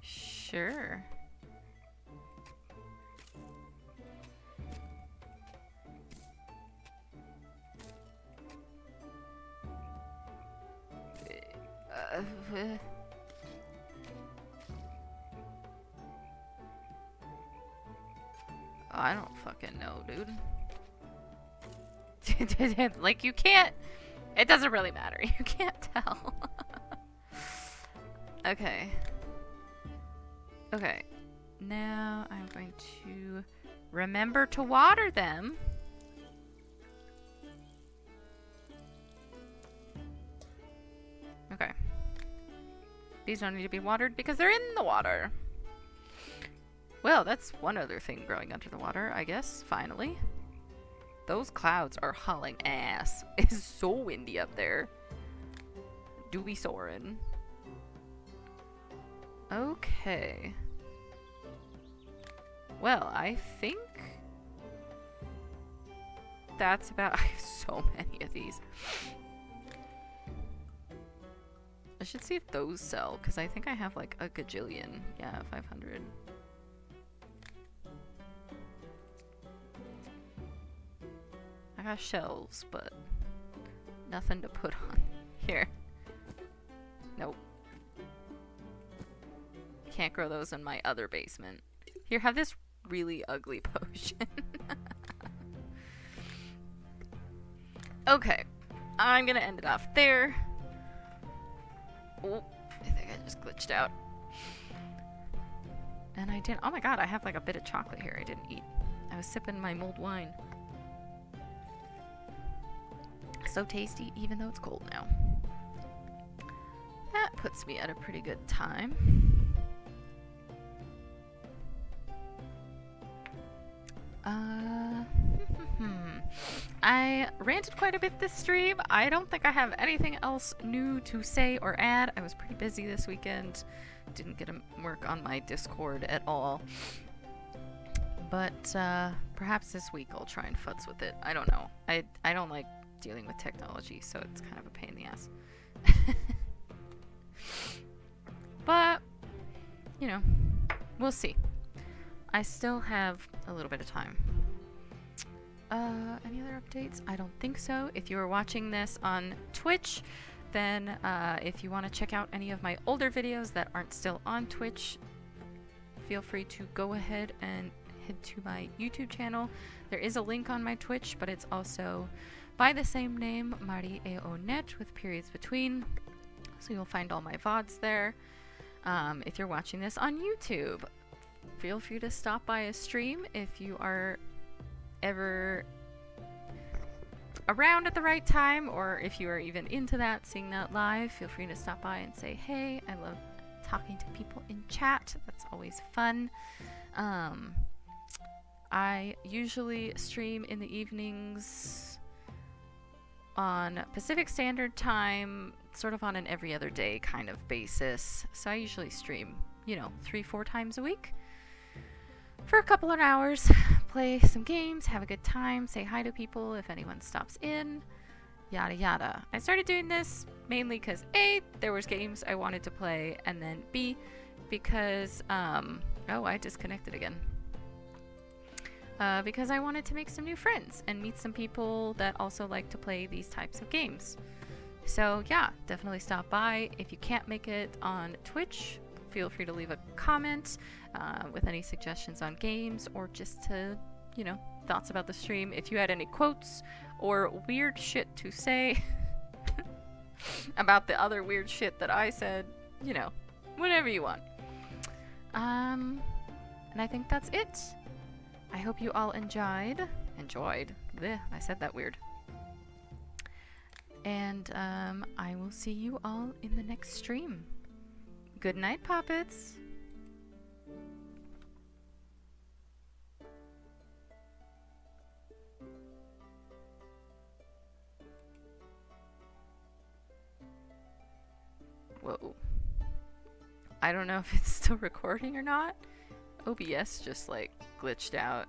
Sure. I don't fucking know, dude. Like, you can't... It doesn't really matter. You can't tell. Okay. Okay. Now I'm going to remember to water them. Okay. These don't need to be watered because they're in the water. Well, that's one other thing growing under the water, I guess, finally. Those clouds are hauling ass. It's so windy up there. Do be soaring. Okay. Well, I think that's about... I have so many of these. I should see if those sell, because I think I have like a gajillion. Yeah, 500. I got shelves, but nothing to put on here. Nope. Can't grow those in my other basement. Here, have this really ugly potion. Okay. I'm gonna end it off there. Oh, I think I just glitched out. And I didn't... Oh my god, I have like a bit of chocolate here I didn't eat. I was sipping my mulled wine. So tasty, even though it's cold now. That puts me at a pretty good time. I ranted quite a bit this stream. I don't think I have anything else new to say or add. I was pretty busy this weekend. Didn't get to work on my Discord at all. But perhaps this week I'll try and futz with it. I don't know. I don't like dealing with technology, so it's kind of a pain in the ass. But, you know, we'll see. I still have a little bit of time. Any other updates? I don't think so. If you are watching this on Twitch, then if you want to check out any of my older videos that aren't still on Twitch, feel free to go ahead and head to my YouTube channel. There is a link on my Twitch, but it's also by the same name, potiiionnnss, with periods between. So you'll find all my VODs there. If you're watching this on YouTube, feel free to stop by a stream if you are ever around at the right time, or if you are even into that, seeing that live, feel free to stop by and say hey. I love talking to people in chat. That's always fun. I usually stream in the evenings on Pacific Standard Time, sort of on an every other day kind of basis. So I usually stream, 3-4 times a week for a couple of hours, play some games, have a good time, say hi to people if anyone stops in, yada yada. I started doing this mainly because A, there was games I wanted to play, and then B, because, oh, I disconnected again. Because I wanted to make some new friends and meet some people that also like to play these types of games. So yeah, definitely stop by. If you can't make it on Twitch, feel free to leave a comment with any suggestions on games, or just to, thoughts about the stream. If you had any quotes or weird shit to say about the other weird shit that I said, whatever you want. And I think that's it. I hope you all enjoyed. Blech, I said that weird. And I will see you all in the next stream. Good night, Poppets. Whoa. I don't know if it's still recording or not. OBS just glitched out.